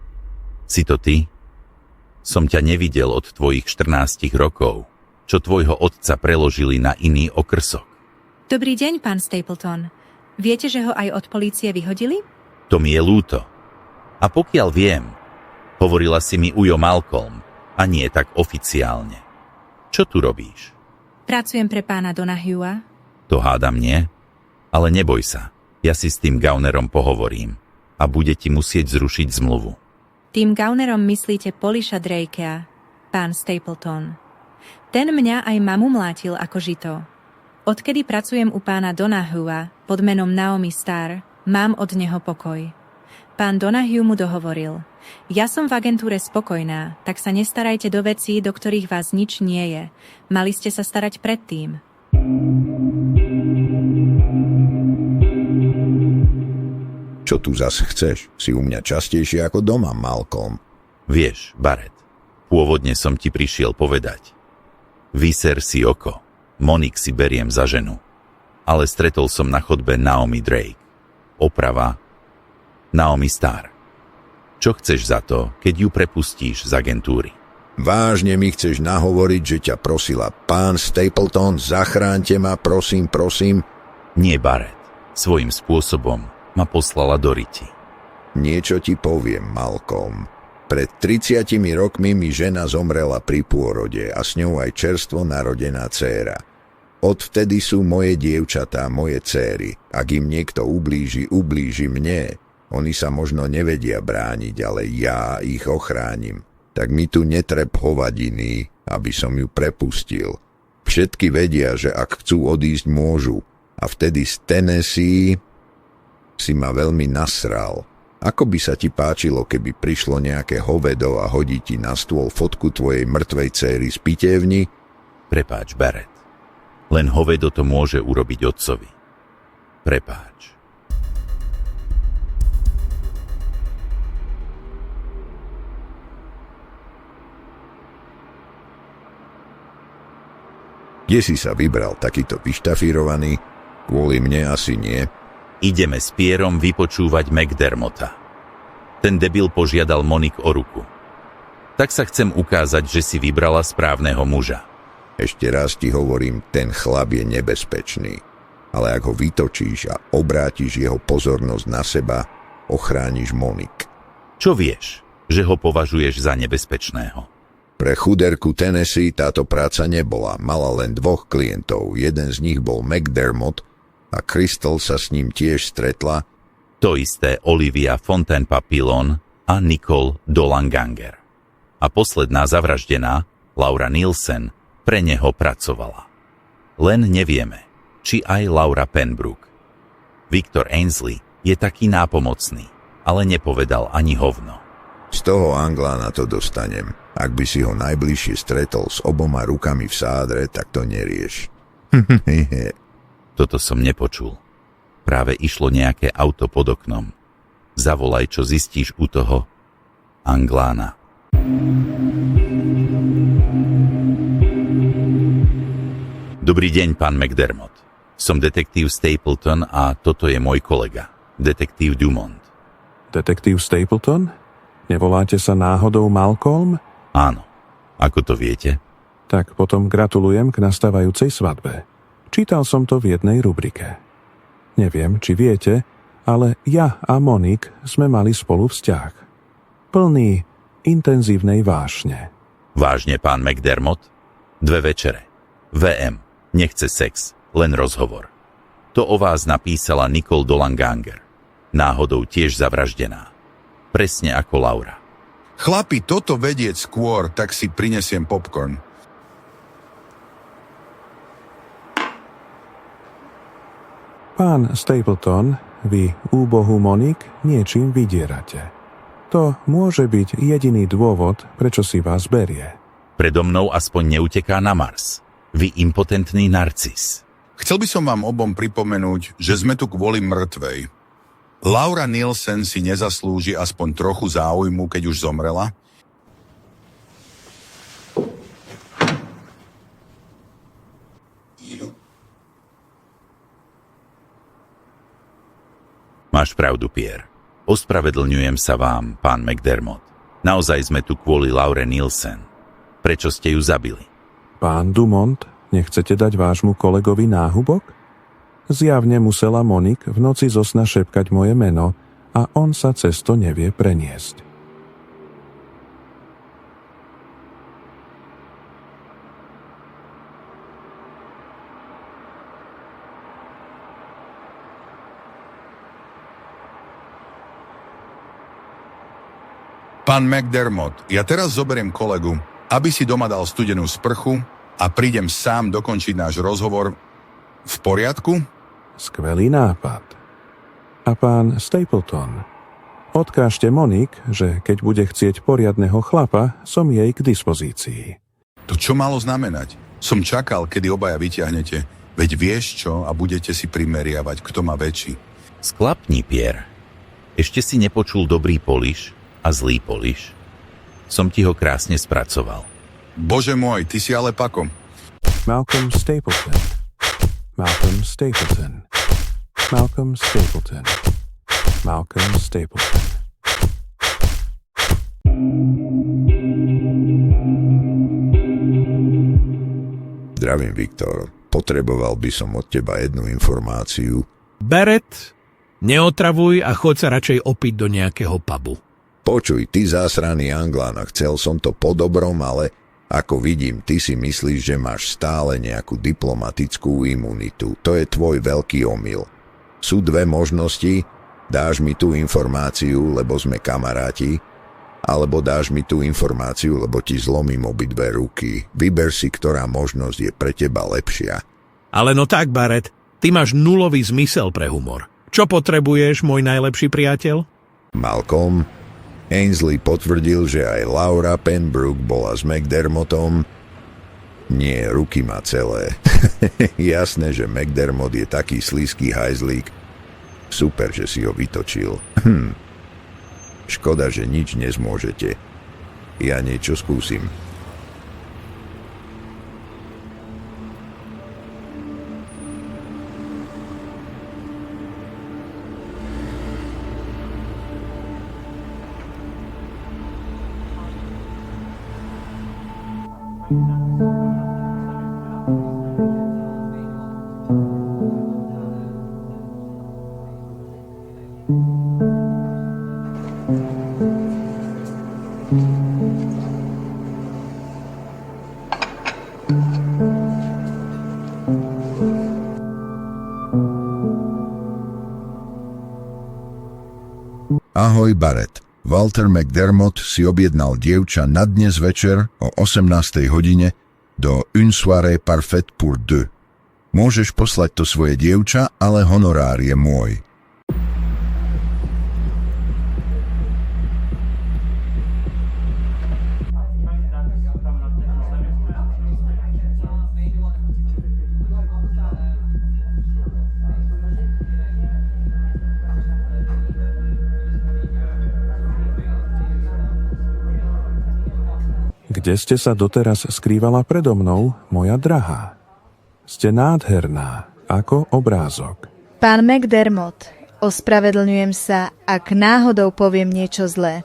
Si to ty? Som ťa nevidel od tvojich 14 rokov, čo tvojho otca preložili na iný okrsok. Dobrý deň, pán Stapleton. Viete, že ho aj od polície vyhodili? To mi je ľúto. A pokiaľ viem, hovorila si mi Ujo Malcolm, a nie tak oficiálne. Čo tu robíš? Pracujem pre pána Donahuea. To hádam nie, ale neboj sa, ja si s tým Gaunerom pohovorím a bude ti musieť zrušiť zmluvu. Tým Gaunerom myslíte Polisha Drakea, pán Stapleton. Ten mňa aj mamu mlátil ako žito. Odkedy pracujem u pána Donahuea pod menom Naomi Starr, mám od neho pokoj. Pán Donahue mu dohovoril: ja som v agentúre spokojná, tak sa nestarajte do vecí, do ktorých vás nič nie je. Mali ste sa starať predtým. Čo tu zas chceš? Si u mňa častejšie ako doma, Malcolm. Vieš, Barrett, pôvodne som ti prišiel povedať. Vyser si oko, Monique si beriem za ženu. Ale stretol som na chodbe Naomi Drake. Oprava, Naomi Starr. Čo chceš za to, keď ju prepustíš z agentúry? Vážne mi chceš nahovoriť, že ťa prosila pán Stapleton, zachráňte ma, prosím, prosím? Nie, Barrett, svojím spôsobom ma poslala do riti. Niečo ti poviem, Malcolm. Pred 30 rokmi mi žena zomrela pri pôrode a s ňou aj čerstvo narodená dcéra. Odvtedy sú moje dievčatá moje céry. Ak im niekto ublíži mne. Oni sa možno nevedia brániť, ale ja ich ochránim. Tak mi tu netreb hovadiny, aby som ju prepustil. Všetky vedia, že ak chcú odísť, môžu. A vtedy z Tennessee si ma veľmi nasral. Ako by sa ti páčilo, keby prišlo nejaké hovedo a hodí ti na stôl fotku tvojej mŕtvej céry z pitevni? Prepáč, Barrett. Len hovedo to môže urobiť otcovi. Prepáč. Kde si sa vybral takýto vyštafírovaný? Kvôli mne asi nie. Ideme s Pierom vypočúvať McDermotta. Ten debil požiadal Monique o ruku. Tak sa chcem ukázať, že si vybrala správneho muža. Ešte raz ti hovorím, ten chlap je nebezpečný. Ale ak ho vytočíš a obrátiš jeho pozornosť na seba, ochrániš Monique. Čo vieš, že ho považuješ za nebezpečného? Pre chuderku Tennessee táto práca nebola. Mala len 2 klientov. Jeden z nich bol McDermott a Crystal sa s ním tiež stretla. To isté Olivia Fontaine-Papillon a Nicole Dolanganger. A posledná zavraždená, Laura Nielsen, pre neho pracovala. Len nevieme, či aj Laura Penbrook. Victor Ainsley je taký nápomocný, ale nepovedal ani hovno. Z toho Anglána to dostanem. Ak by si ho najbližšie stretol s oboma rukami v sádre, tak to nerieš. Toto som nepočul. Práve išlo nejaké auto pod oknom. Zavolaj, čo zistíš u toho Anglána. Dobrý deň, pán McDermott. Som detektív Stapleton a toto je môj kolega, detektív Dumont. Detektív Stapleton? Nevoláte sa náhodou Malcolm? Áno. Ako to viete? Tak potom gratulujem k nastávajúcej svadbe. Čítal som to v jednej rubrike. Neviem, či viete, ale ja a Monique sme mali spolu vzťah. Plný intenzívnej vášne. Vážne, pán McDermott? 2 večere. VM. Nechce sex, len rozhovor. To o vás napísala Nicole Dolanganger. Náhodou tiež zavraždená. Presne ako Laura. Chlapi, toto vedieť skôr, tak si prinesiem popcorn. Pán Stapleton, vy úbohú Monique niečím vydierate. To môže byť jediný dôvod, prečo si vás berie. Predo mnou aspoň neuteká na Mars. Vy impotentný narcis. Chcel by som vám obom pripomenúť, že sme tu kvôli mŕtvej. Laura Nielsen si nezaslúži aspoň trochu záujmu, keď už zomrela? Máš pravdu, Pierre. Ospravedlňujem sa vám, pán McDermott. Naozaj sme tu kvôli Laure Nielsen. Prečo ste ju zabili? Pán Dumont, nechcete dať vášmu kolegovi náhubok? Zjavne musela Monique v noci zo sna šepkať moje meno a on sa cez to nevie preniesť. Pán McDermott, ja teraz zoberiem kolegu, aby si doma dal studenú sprchu a prídem sám dokončiť náš rozhovor. V poriadku? Skvelý nápad. A pán Stapleton, odkážte Monique, že keď bude chcieť poriadneho chlapa, som jej k dispozícii. To čo malo znamenať? Som čakal, kedy obaja vyťahnete. Veď vieš čo a budete si primeriavať, kto má väčší. Sklapni, Pierre. Ešte si nepočul dobrý poliš a zlý poliš? Som ti ho krásne spracoval. Bože môj, ty si ale pakom. Malcolm Stapleton. Malcolm Stapleton. Malcolm Stapleton. Malcolm Stapleton. Zdravím, Viktor. Potreboval by som od teba jednu informáciu. Barrett, neotravuj a choď sa radšej opiť do nejakého pubu. Počuj, ty zásraný Anglán, a chcel som to po dobrom, ale ako vidím, ty si myslíš, že máš stále nejakú diplomatickú imunitu. To je tvoj veľký omyl. Sú 2 možnosti. Dáš mi tú informáciu, lebo sme kamaráti, alebo dáš mi tú informáciu, lebo ti zlomím obidve ruky. Vyber si, ktorá možnosť je pre teba lepšia. Ale no tak, Barrett, ty máš nulový zmysel pre humor. Čo potrebuješ, môj najlepší priateľ? Malcolm? Ainsley potvrdil, že aj Laura Pembroke bola s McDermottom. Nie, ruky má celé. Jasné, že McDermott je taký slízký hajzlík. Super, že si ho vytočil. Škoda, že nič nezmôžete. Ja niečo skúsim. Ahoj, Barrett. Walter McDermott si objednal dievča na dnes večer o 18. hodine do Une soirée parfaite pour deux. Môžeš poslať to svoje dievča, ale honorár je môj. Kde ste sa doteraz skrývala predo mnou, moja drahá? Ste nádherná, ako obrázok. Pán McDermott, ospravedlňujem sa, ak náhodou poviem niečo zlé.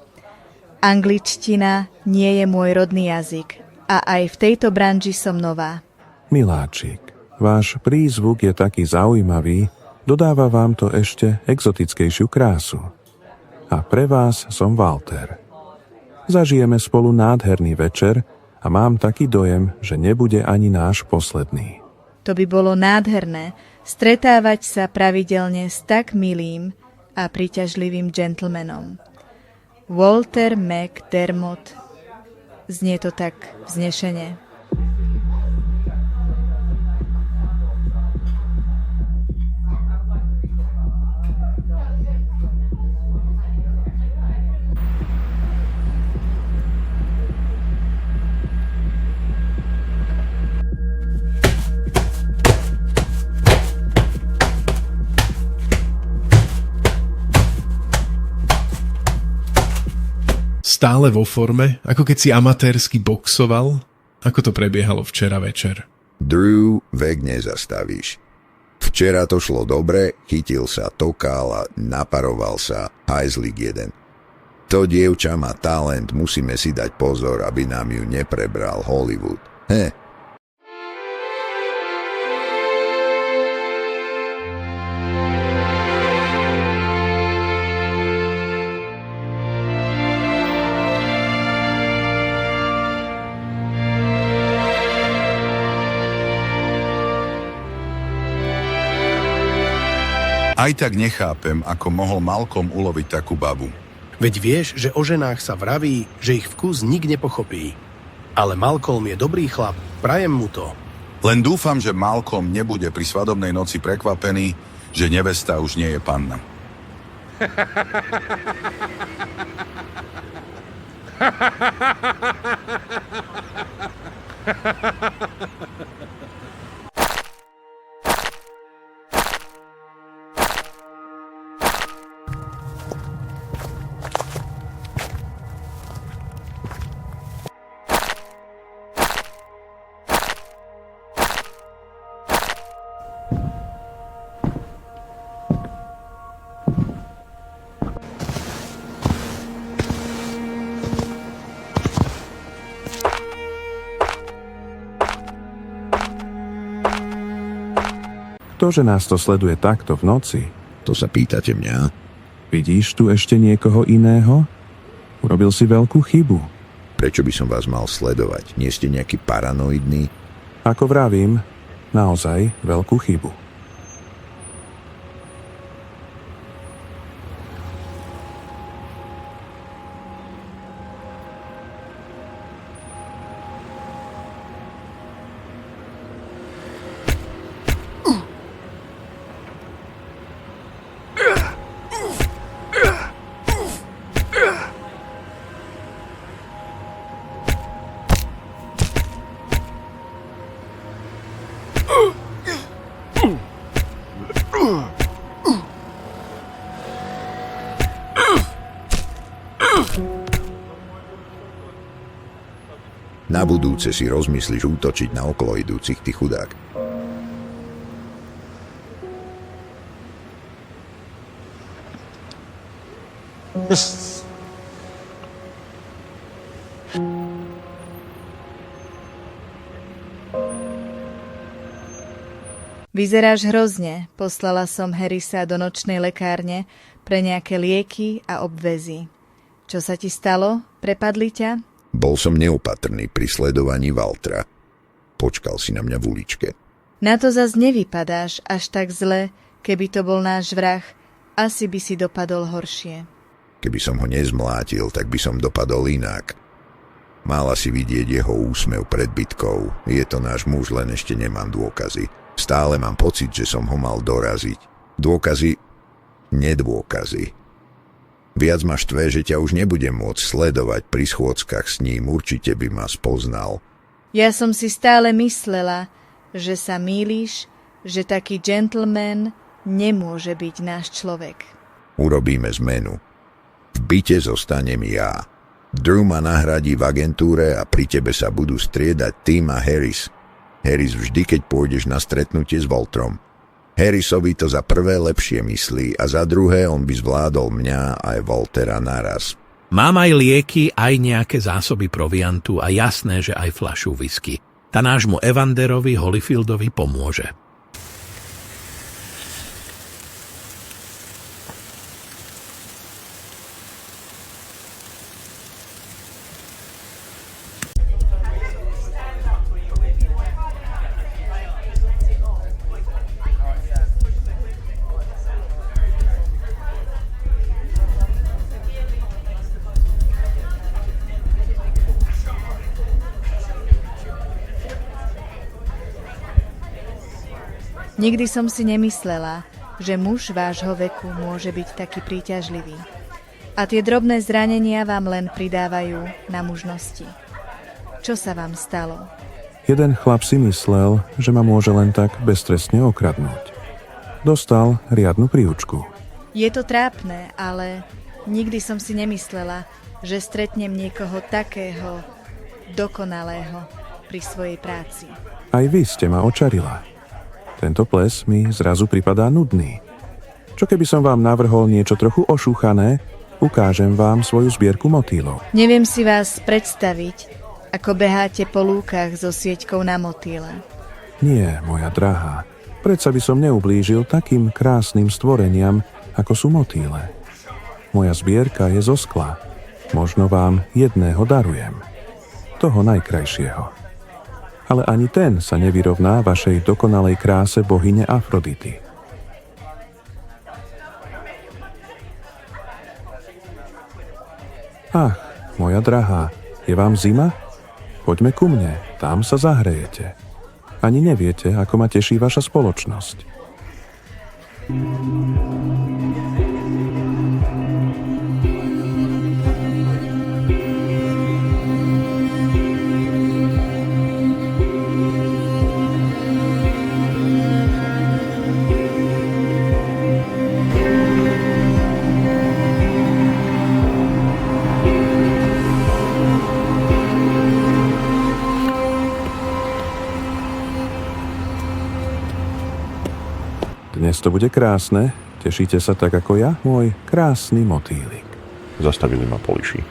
Angličtina nie je môj rodný jazyk a aj v tejto branži som nová. Miláčik, váš prízvuk je taký zaujímavý, dodáva vám to ešte exotickejšiu krásu. A pre vás som Walter. Zažijeme spolu nádherný večer a mám taký dojem, že nebude ani náš posledný. To by bolo nádherné, stretávať sa pravidelne s tak milým a príťažlivým gentlemanom. Walter McDermott. Znie to tak vznešene. Stále vo forme, ako keď si amatérsky boxoval? Ako to prebiehalo včera večer? Drew, vek nezastavíš. Včera to šlo dobre, chytil sa, tokal a naparoval sa, hajzlik jeden. To dievča má talent, musíme si dať pozor, aby nám ju neprebral Hollywood. Aj tak nechápem, ako mohol Malcolm uloviť takú babu. Veď vieš, že o ženách sa vraví, že ich vkus nik nepochopí. Ale Malcolm je dobrý chlap, prajem mu to. Len dúfam, že Malcolm nebude pri svadobnej noci prekvapený, že nevesta už nie je panna. Ktože nás to sleduje takto v noci? To sa pýtate mňa? Vidíš tu ešte niekoho iného? Urobil si veľkú chybu. Prečo by som vás mal sledovať? Nie ste nejaký paranoidný? Ako vravím, naozaj veľkú chybu. Na budúce si rozmyslíš útočiť na okolo idúcich, ty chudák. Vyzeráš hrozne. Poslala som Harrisa do nočnej lekárne pre nejaké lieky a obväzy. Čo sa ti stalo? Prepadli ťa? Bol som neopatrný pri sledovaní Waltera. Počkal si na mňa v uličke. Na to zas nevypadáš až tak zle, keby to bol náš vrah, asi by si dopadol horšie. Keby som ho nezmlátil, tak by som dopadol inak. Mala si vidieť jeho úsmev pred bitkou. Je to náš muž, len ešte nemám dôkazy. Stále mám pocit, že som ho mal doraziť. Dôkazy, nedôkazy. Viac ma štve, že ťa už nebudem môcť sledovať pri schôdzkach s ním. Určite by ma spoznal. Ja som si stále myslela, že sa mýliš, že taký gentleman nemôže byť náš človek. Urobíme zmenu. V byte zostanem ja. Drew ma nahradí v agentúre a pri tebe sa budú striedať Tim a Harris. Harris vždy, keď pôjdeš na stretnutie s Walterom. Harrisovi to za prvé lepšie myslí a za druhé on by zvládol mňa aj Waltera naraz. Mám aj lieky, aj nejaké zásoby proviantu a jasné, že aj fľašu whisky. Tá nášmu Evanderovi Holyfieldovi pomôže. Nikdy som si nemyslela, že muž vášho veku môže byť taký príťažlivý. A tie drobné zranenia vám len pridávajú na mužnosti. Čo sa vám stalo? Jeden chlap si myslel, že ma môže len tak beztrestne okradnúť. Dostal riadnu príučku. Je to trápne, ale nikdy som si nemyslela, že stretnem niekoho takého dokonalého pri svojej práci. Aj vy ste ma očarila. Tento ples mi zrazu pripadá nudný. Čo keby som vám navrhol niečo trochu ošúchané, ukážem vám svoju zbierku motýlov. Neviem si vás predstaviť, ako beháte po lúkach so sieťkou na motýle. Nie, moja drahá, predsa by som neublížil takým krásnym stvoreniam, ako sú motýle. Moja zbierka je zo skla. Možno vám jedného darujem. Toho najkrajšieho. Ale ani ten sa nevyrovná vašej dokonalej kráse bohyne Afrodity. Ach, moja drahá, je vám zima? Poďme ku mne, tam sa zahrejete. Ani neviete, ako ma teší vaša spoločnosť. Dnes to bude krásne. Tešíte sa tak ako ja, môj krásny motýlik. Zastavili ma poliši.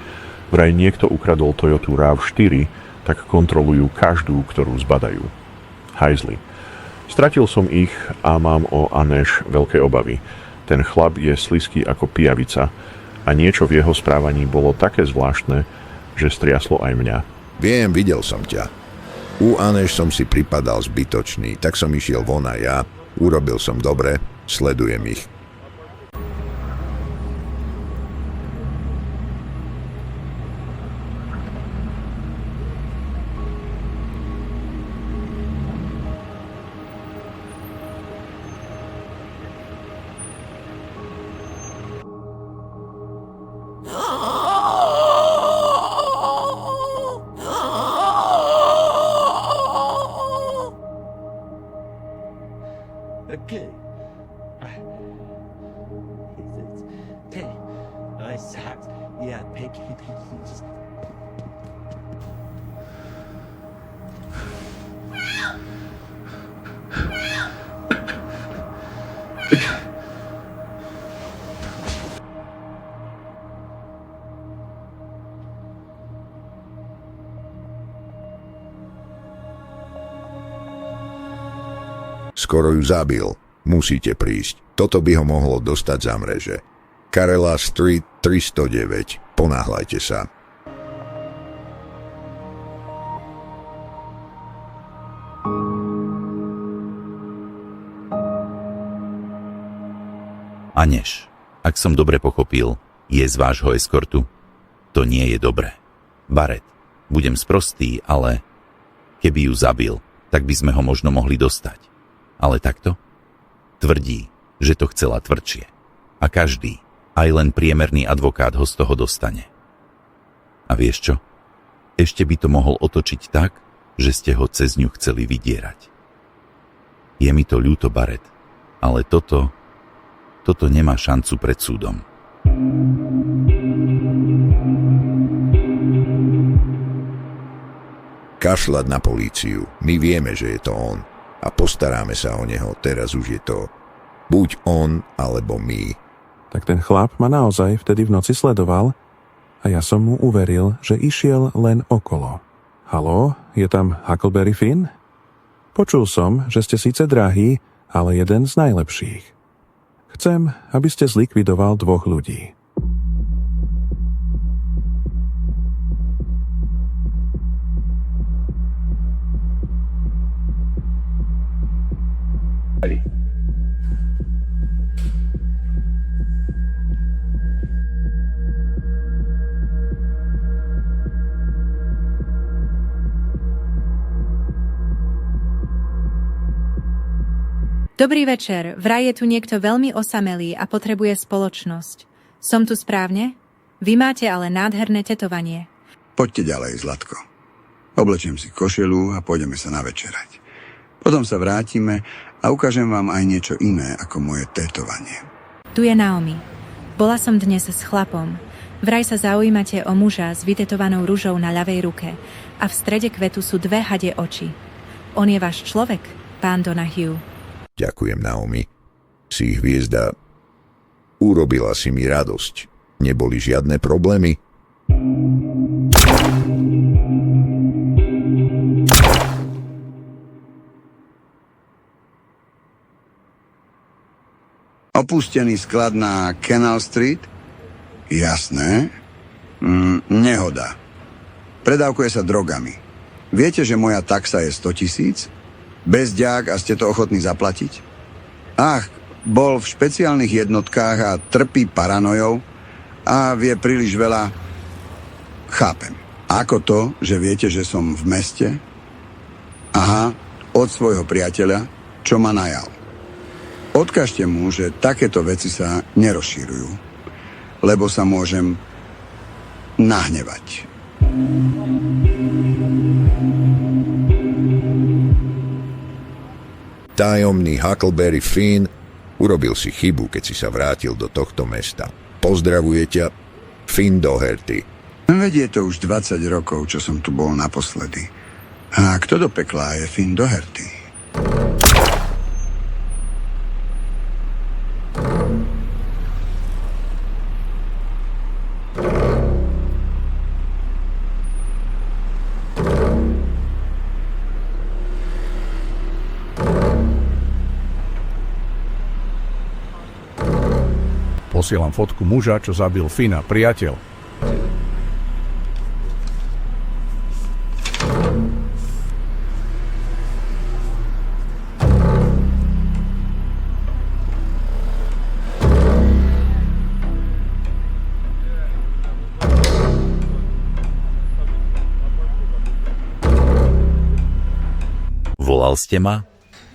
Vraj niekto ukradol Toyotu RAV4, tak kontrolujú každú, ktorú zbadajú. Hajzli. Stratil som ich a mám o Aneš veľké obavy. Ten chlap je sliský ako pijavica a niečo v jeho správaní bolo také zvláštne, že striaslo aj mňa. Viem, videl som ťa. U Aneš som si pripadal zbytočný, tak som išiel von a ja. Urobil som dobre, sledujem ich. Okay. Skoro ju zabil. Musíte prísť. Toto by ho mohlo dostať za mreže. Karela Street 309. Ponáhľajte sa. Aneš, ak som dobre pochopil, je z vášho eskortu? To nie je dobré. Barrett, budem sprostý, ale keby ju zabil, tak by sme ho možno mohli dostať. Ale takto? Tvrdí, že to chcela tvrdšie. A každý, aj len priemerný advokát ho z toho dostane. A vieš čo? Ešte by to mohol otočiť tak, že ste ho cez ňu chceli vydierať. Je mi to ľúto, Barrett, ale toto nemá šancu pred súdom. Kašľať na políciu. My vieme, že je to on. A postaráme sa o neho. Teraz už je to buď on, alebo my. Tak ten chlap ma naozaj vtedy v noci sledoval a ja som mu uveril, že išiel len okolo. Haló, je tam Huckleberry Finn? Počul som, že ste síce drahý, ale jeden z najlepších. Chcem, aby ste zlikvidoval 2 ľudí. Dobrý večer, vraj je tu niekto veľmi osamelý a potrebuje spoločnosť. Som tu správne? Vy máte ale nádherné tetovanie. Poďte ďalej, Zlatko. Oblečiem si košelu a pôjdeme sa navečerať. Potom sa vrátime a ukážem vám aj niečo iné ako moje tetovanie. Tu je Naomi. Bola som dnes s chlapom. Vraj sa zaujímate o muža s vytetovanou ružou na ľavej ruke a v strede kvetu sú 2 hadie oči. On je váš človek, pán Donahue. Ďakujem, Naomi. Si hviezda. Urobila si mi radosť. Neboli žiadne problémy? Opustený sklad na Canal Street? Jasné. Nehoda. Predávkuje sa drogami. Viete, že moja taxa je 100 000? Bezďák a ste to ochotní zaplatiť? Ach, bol v špeciálnych jednotkách a trpí paranojou a vie príliš veľa. Chápem. Ako to, že viete, že som v meste? Aha, od svojho priateľa, čo ma najal. Odkažte mu, že takéto veci sa nerozšírujú, lebo sa môžem nahnevať. Tajomný Huckleberry Finn, urobil si chybu, keď si sa vrátil do tohto mesta. Pozdravuje ťa Finn Doherty. Vedie to už 20 rokov, čo som tu bol naposledy. A kto do pekla je Finn Doherty? Posielam fotku muža, čo zabil Finna, priateľ. Volal ste ma?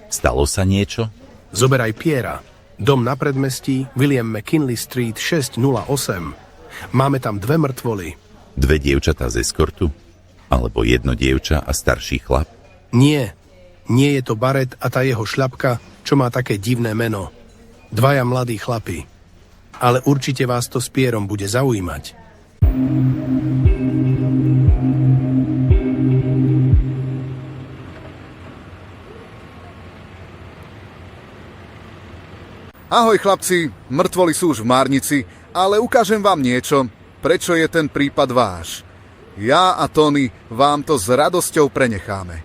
Stalo sa niečo? Zoberaj Piera. Dom na predmestí, William McKinley Street 608. Máme tam 2 mŕtvoly. 2 dievčatá z eskortu? Alebo 1 dievča a starší chlap? Nie. Nie je to Barrett a tá jeho šľapka, čo má také divné meno. 2 mladí chlapi. Ale určite vás to s Pierom bude zaujímať. Ahoj chlapci, mŕtvoli sú už v Márnici, ale ukážem vám niečo, prečo je ten prípad váš. Ja a Tony vám to s radosťou prenecháme.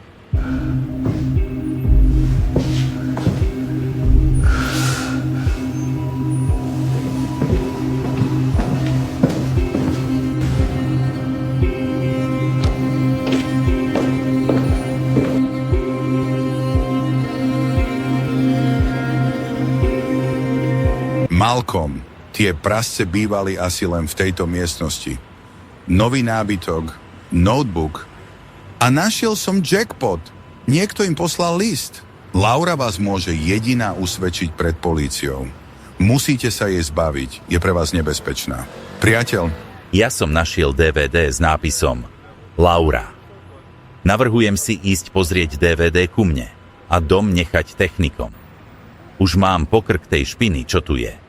Malcolm, tie prasce bývali asi len v tejto miestnosti. Nový nábytok, notebook a našiel som jackpot. Niekto im poslal list. Laura vás môže jediná usvedčiť pred políciou. Musíte sa jej zbaviť, je pre vás nebezpečná. Priateľ. Ja som našiel DVD s nápisom Laura. Navrhujem si ísť pozrieť DVD ku mne a dom nechať technikom. Už mám pokrk tej špiny, čo tu je.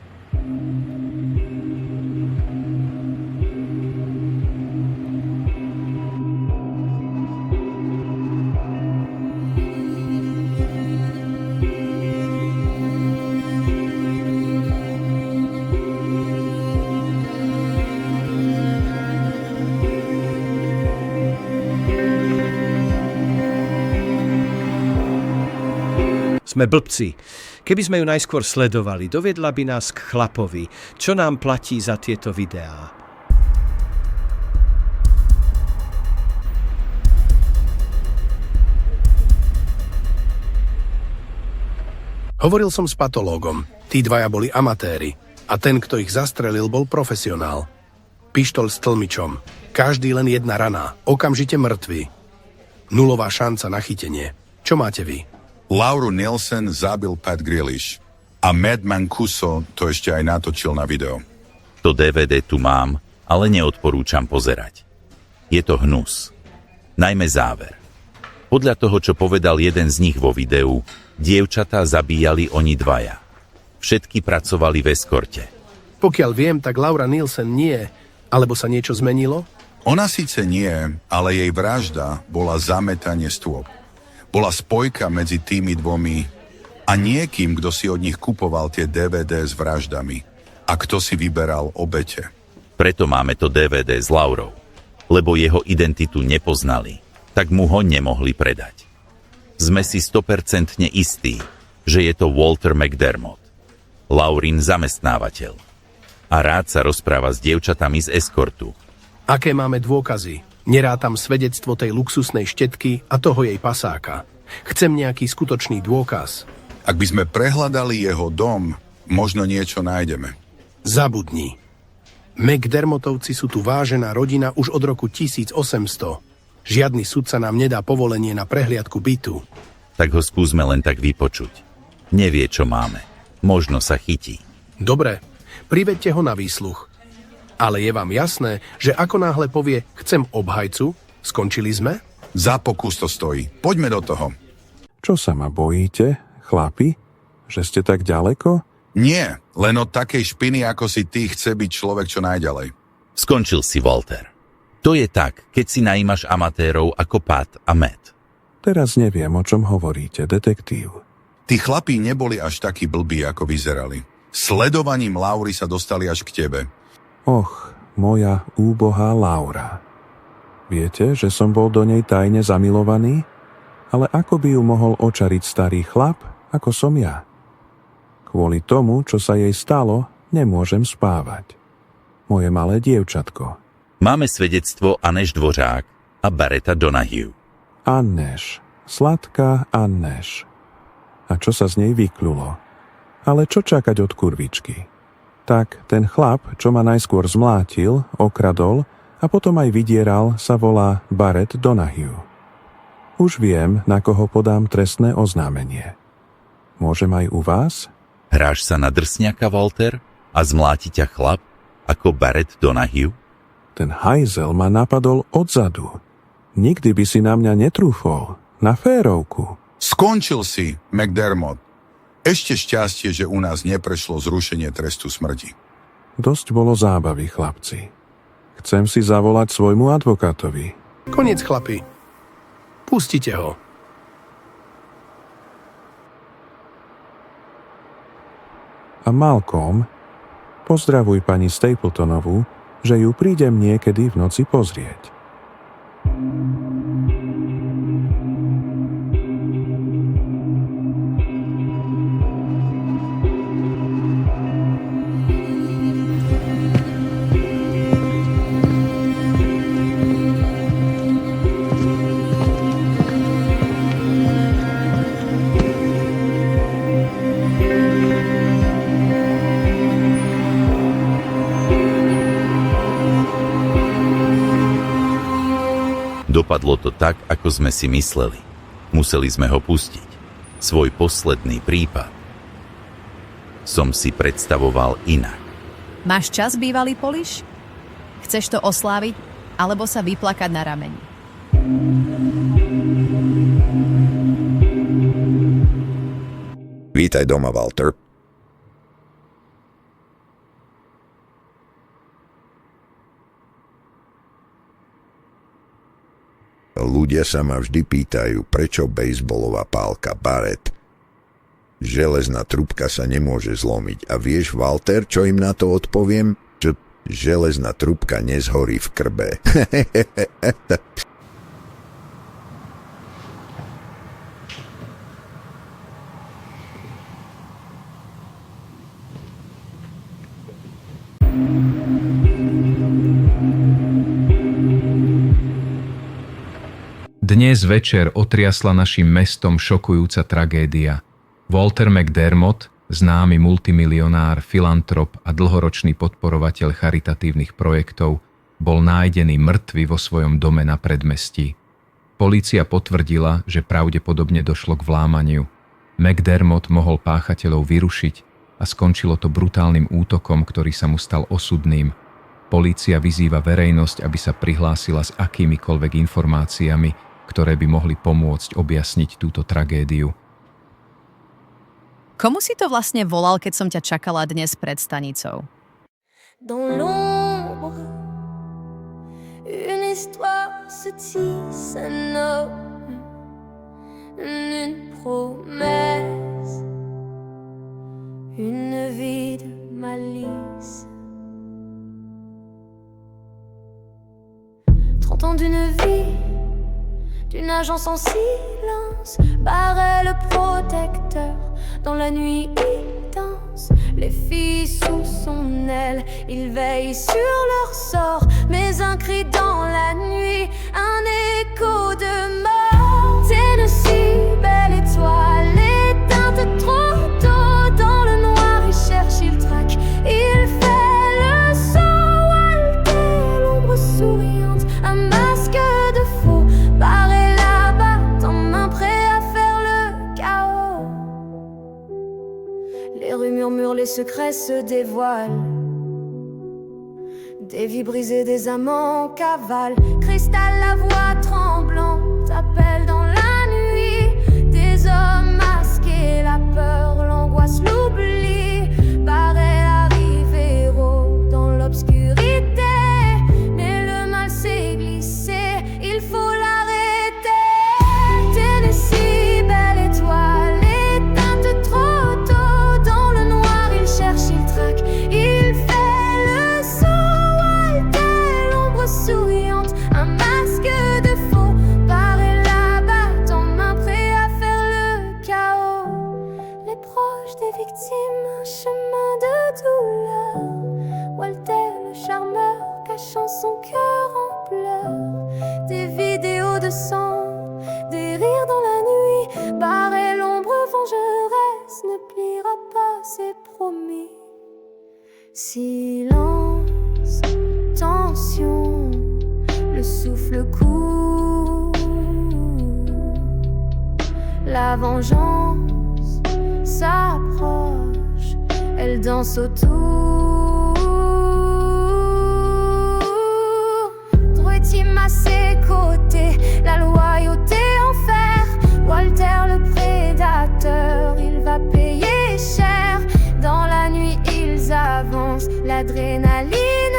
Sme blbci. Keby sme ju najskôr sledovali, doviedla by nás k chlapovi, čo nám platí za tieto videá. Hovoril som s patológom. Tí dvaja boli amatéri a ten, kto ich zastrelil, bol profesionál. Pištoľ s tlmičom. Každý len jedna rana. Okamžite mŕtvy. Nulová šanca na chytenie. Čo máte vy? Lauru Nielsen zabil Pat Grealish a Matt Mancuso to ešte aj natočil na video. To DVD tu mám, ale neodporúčam pozerať. Je to hnus. Najmä záver. Podľa toho, čo povedal jeden z nich vo videu, dievčatá zabíjali oni dvaja. Všetky pracovali v eskorte. Pokiaľ viem, tak Laura Nielsen nie, alebo sa niečo zmenilo? Ona síce nie, ale jej vražda bola zametanie stôp. Bola spojka medzi tými dvomi a niekým, kto si od nich kupoval tie DVD s vraždami a kto si vyberal obete. Preto máme to DVD s Laurou, lebo jeho identitu nepoznali, tak mu ho nemohli predať. Sme si 100% istí, že je to Walter McDermott, Laurin zamestnávateľ. A rád sa rozpráva s dievčatami z eskortu. Aké máme dôkazy? Nerátam svedectvo tej luxusnej štetky a toho jej pasáka. Chcem nejaký skutočný dôkaz. Ak by sme prehľadali jeho dom, možno niečo nájdeme. Zabudni. McDermottovci sú tu vážená rodina už od roku 1800. Žiadny sudca nám nedá povolenie na prehliadku bytu. Tak ho skúsme len tak vypočuť. Nevie, čo máme. Možno sa chytí. Dobre, privedte ho na výsluch. Ale je vám jasné, že ako náhle povie chcem obhajcu, skončili sme? Za pokus to stojí. Poďme do toho. Čo sa ma bojíte, chlapi? Že ste tak ďaleko? Nie, len od takej špiny, ako si ty, chce byť človek čo najďalej. Skončil si, Walter. To je tak, keď si najímaš amatérov ako Pat a Matt. Teraz neviem, o čom hovoríte, detektív. Tí chlapí neboli až takí blbí, ako vyzerali. Sledovaním Laury sa dostali až k tebe. Och, moja úbohá Laura. Viete, že som bol do nej tajne zamilovaný? Ale ako by ju mohol očariť starý chlap, ako som ja? Kvôli tomu, čo sa jej stalo, nemôžem spávať. Moje malé dievčatko. Máme svedectvo Aneš Dvořák a Barretta Donahue. Anneš, sladká Anneš. A čo sa z nej vyklulo? Ale čo čakať od kurvičky? Tak ten chlap, čo ma najskôr zmlátil, okradol a potom aj vydieral, sa volá Barrett Donahue. Už viem, na koho podám trestné oznámenie. Môžem aj u vás? Hráš sa na drsňaka, Walter? A zmláti ťa chlap ako Barrett Donahue? Ten hajzel ma napadol odzadu. Nikdy by si na mňa netrúfol. Na férovku. Skončil si, McDermott. Ešte šťastie, že u nás neprešlo zrušenie trestu smrti. Dosť bolo zábavy, chlapci. Chcem si zavolať svojmu advokátovi. Koniec, chlapi. Pustite ho. A Malcolm, pozdravuj pani Stapletonovú, že ju prídem niekedy v noci pozrieť. Dopadlo to tak, ako sme si mysleli. Museli sme ho pustiť. Svoj posledný prípad som si predstavoval inak. Máš čas, bývalý Poliš? Chceš to osláviť, alebo sa vyplakať na rameni? Vítaj doma, Walter. Ľudia sa ma vždy pýtajú, prečo bejsbolová pálka Barrett. Železná trúbka sa nemôže zlomiť. A vieš, Walter, čo im na to odpoviem? Železná trúbka nezhorí v krbe. Dnes večer otriasla našim mestom šokujúca tragédia. Walter McDermott, známy multimilionár, filantrop a dlhoročný podporovateľ charitatívnych projektov, bol nájdený mŕtvy vo svojom dome na predmestí. Polícia potvrdila, že pravdepodobne došlo k vlámaniu. McDermott mohol páchateľov vyrušiť a skončilo to brutálnym útokom, ktorý sa mu stal osudným. Polícia vyzýva verejnosť, aby sa prihlásila s akýmikoľvek informáciami, ktoré by mohli pomôcť objasniť túto tragédiu. Komu si to vlastne volal, keď som ťa čakala dnes pred stanicou? Dans l'ombre, une histoire se tisse, un homme, une promesse, une vie de malice. 30 ans d'une vie, d'une agence en silence, barrait le protecteur. Dans la nuit, il danse, les filles sous son aile. Il veille sur leur sort, mais un cri dans la nuit, un écho de mort. Tennessee, belle étoile, éteinte trop tôt. Dans le noir, il cherche, il traque, il fait le saut. Walter, l'ombre souriante, un masque de faux, barré là-bas, en main prêt à faire le chaos. Les rues murmurent, les secrets se dévoilent. Des vies brisées, des amants cavalent. Cristal, la voix tremblante, appelle dans la nuit. Des hommes masqués, la peur, l'angoisse, l'oubli. Barré arrivé dans l'obscurité. Mais le mal s'est glissé, il faut l'arrêter. Tennessee, belle étoile, éteinte trop tôt. Dans le noir, il cherche, il traque, il fait le saut. Walter, l'ombre souriante, un masque de faux, barré là-bas, en main prêt à faire le chaos. Les proches des victimes, un chemin de douleur. Walter, le charmeur, cachant son cœur en pleurs. Des vidéos de sang, des rires dans la nuit. Barré, l'ombre vengeresse ne pliera pas, c'est promis. Silence, tension, le souffle court. La vengeance s'approche, elle danse autour. Droit team à ses côtés, la loyauté en fer. Walter le prédateur, il va payer cher. Dans la nuit ils avancent, l'adrénaline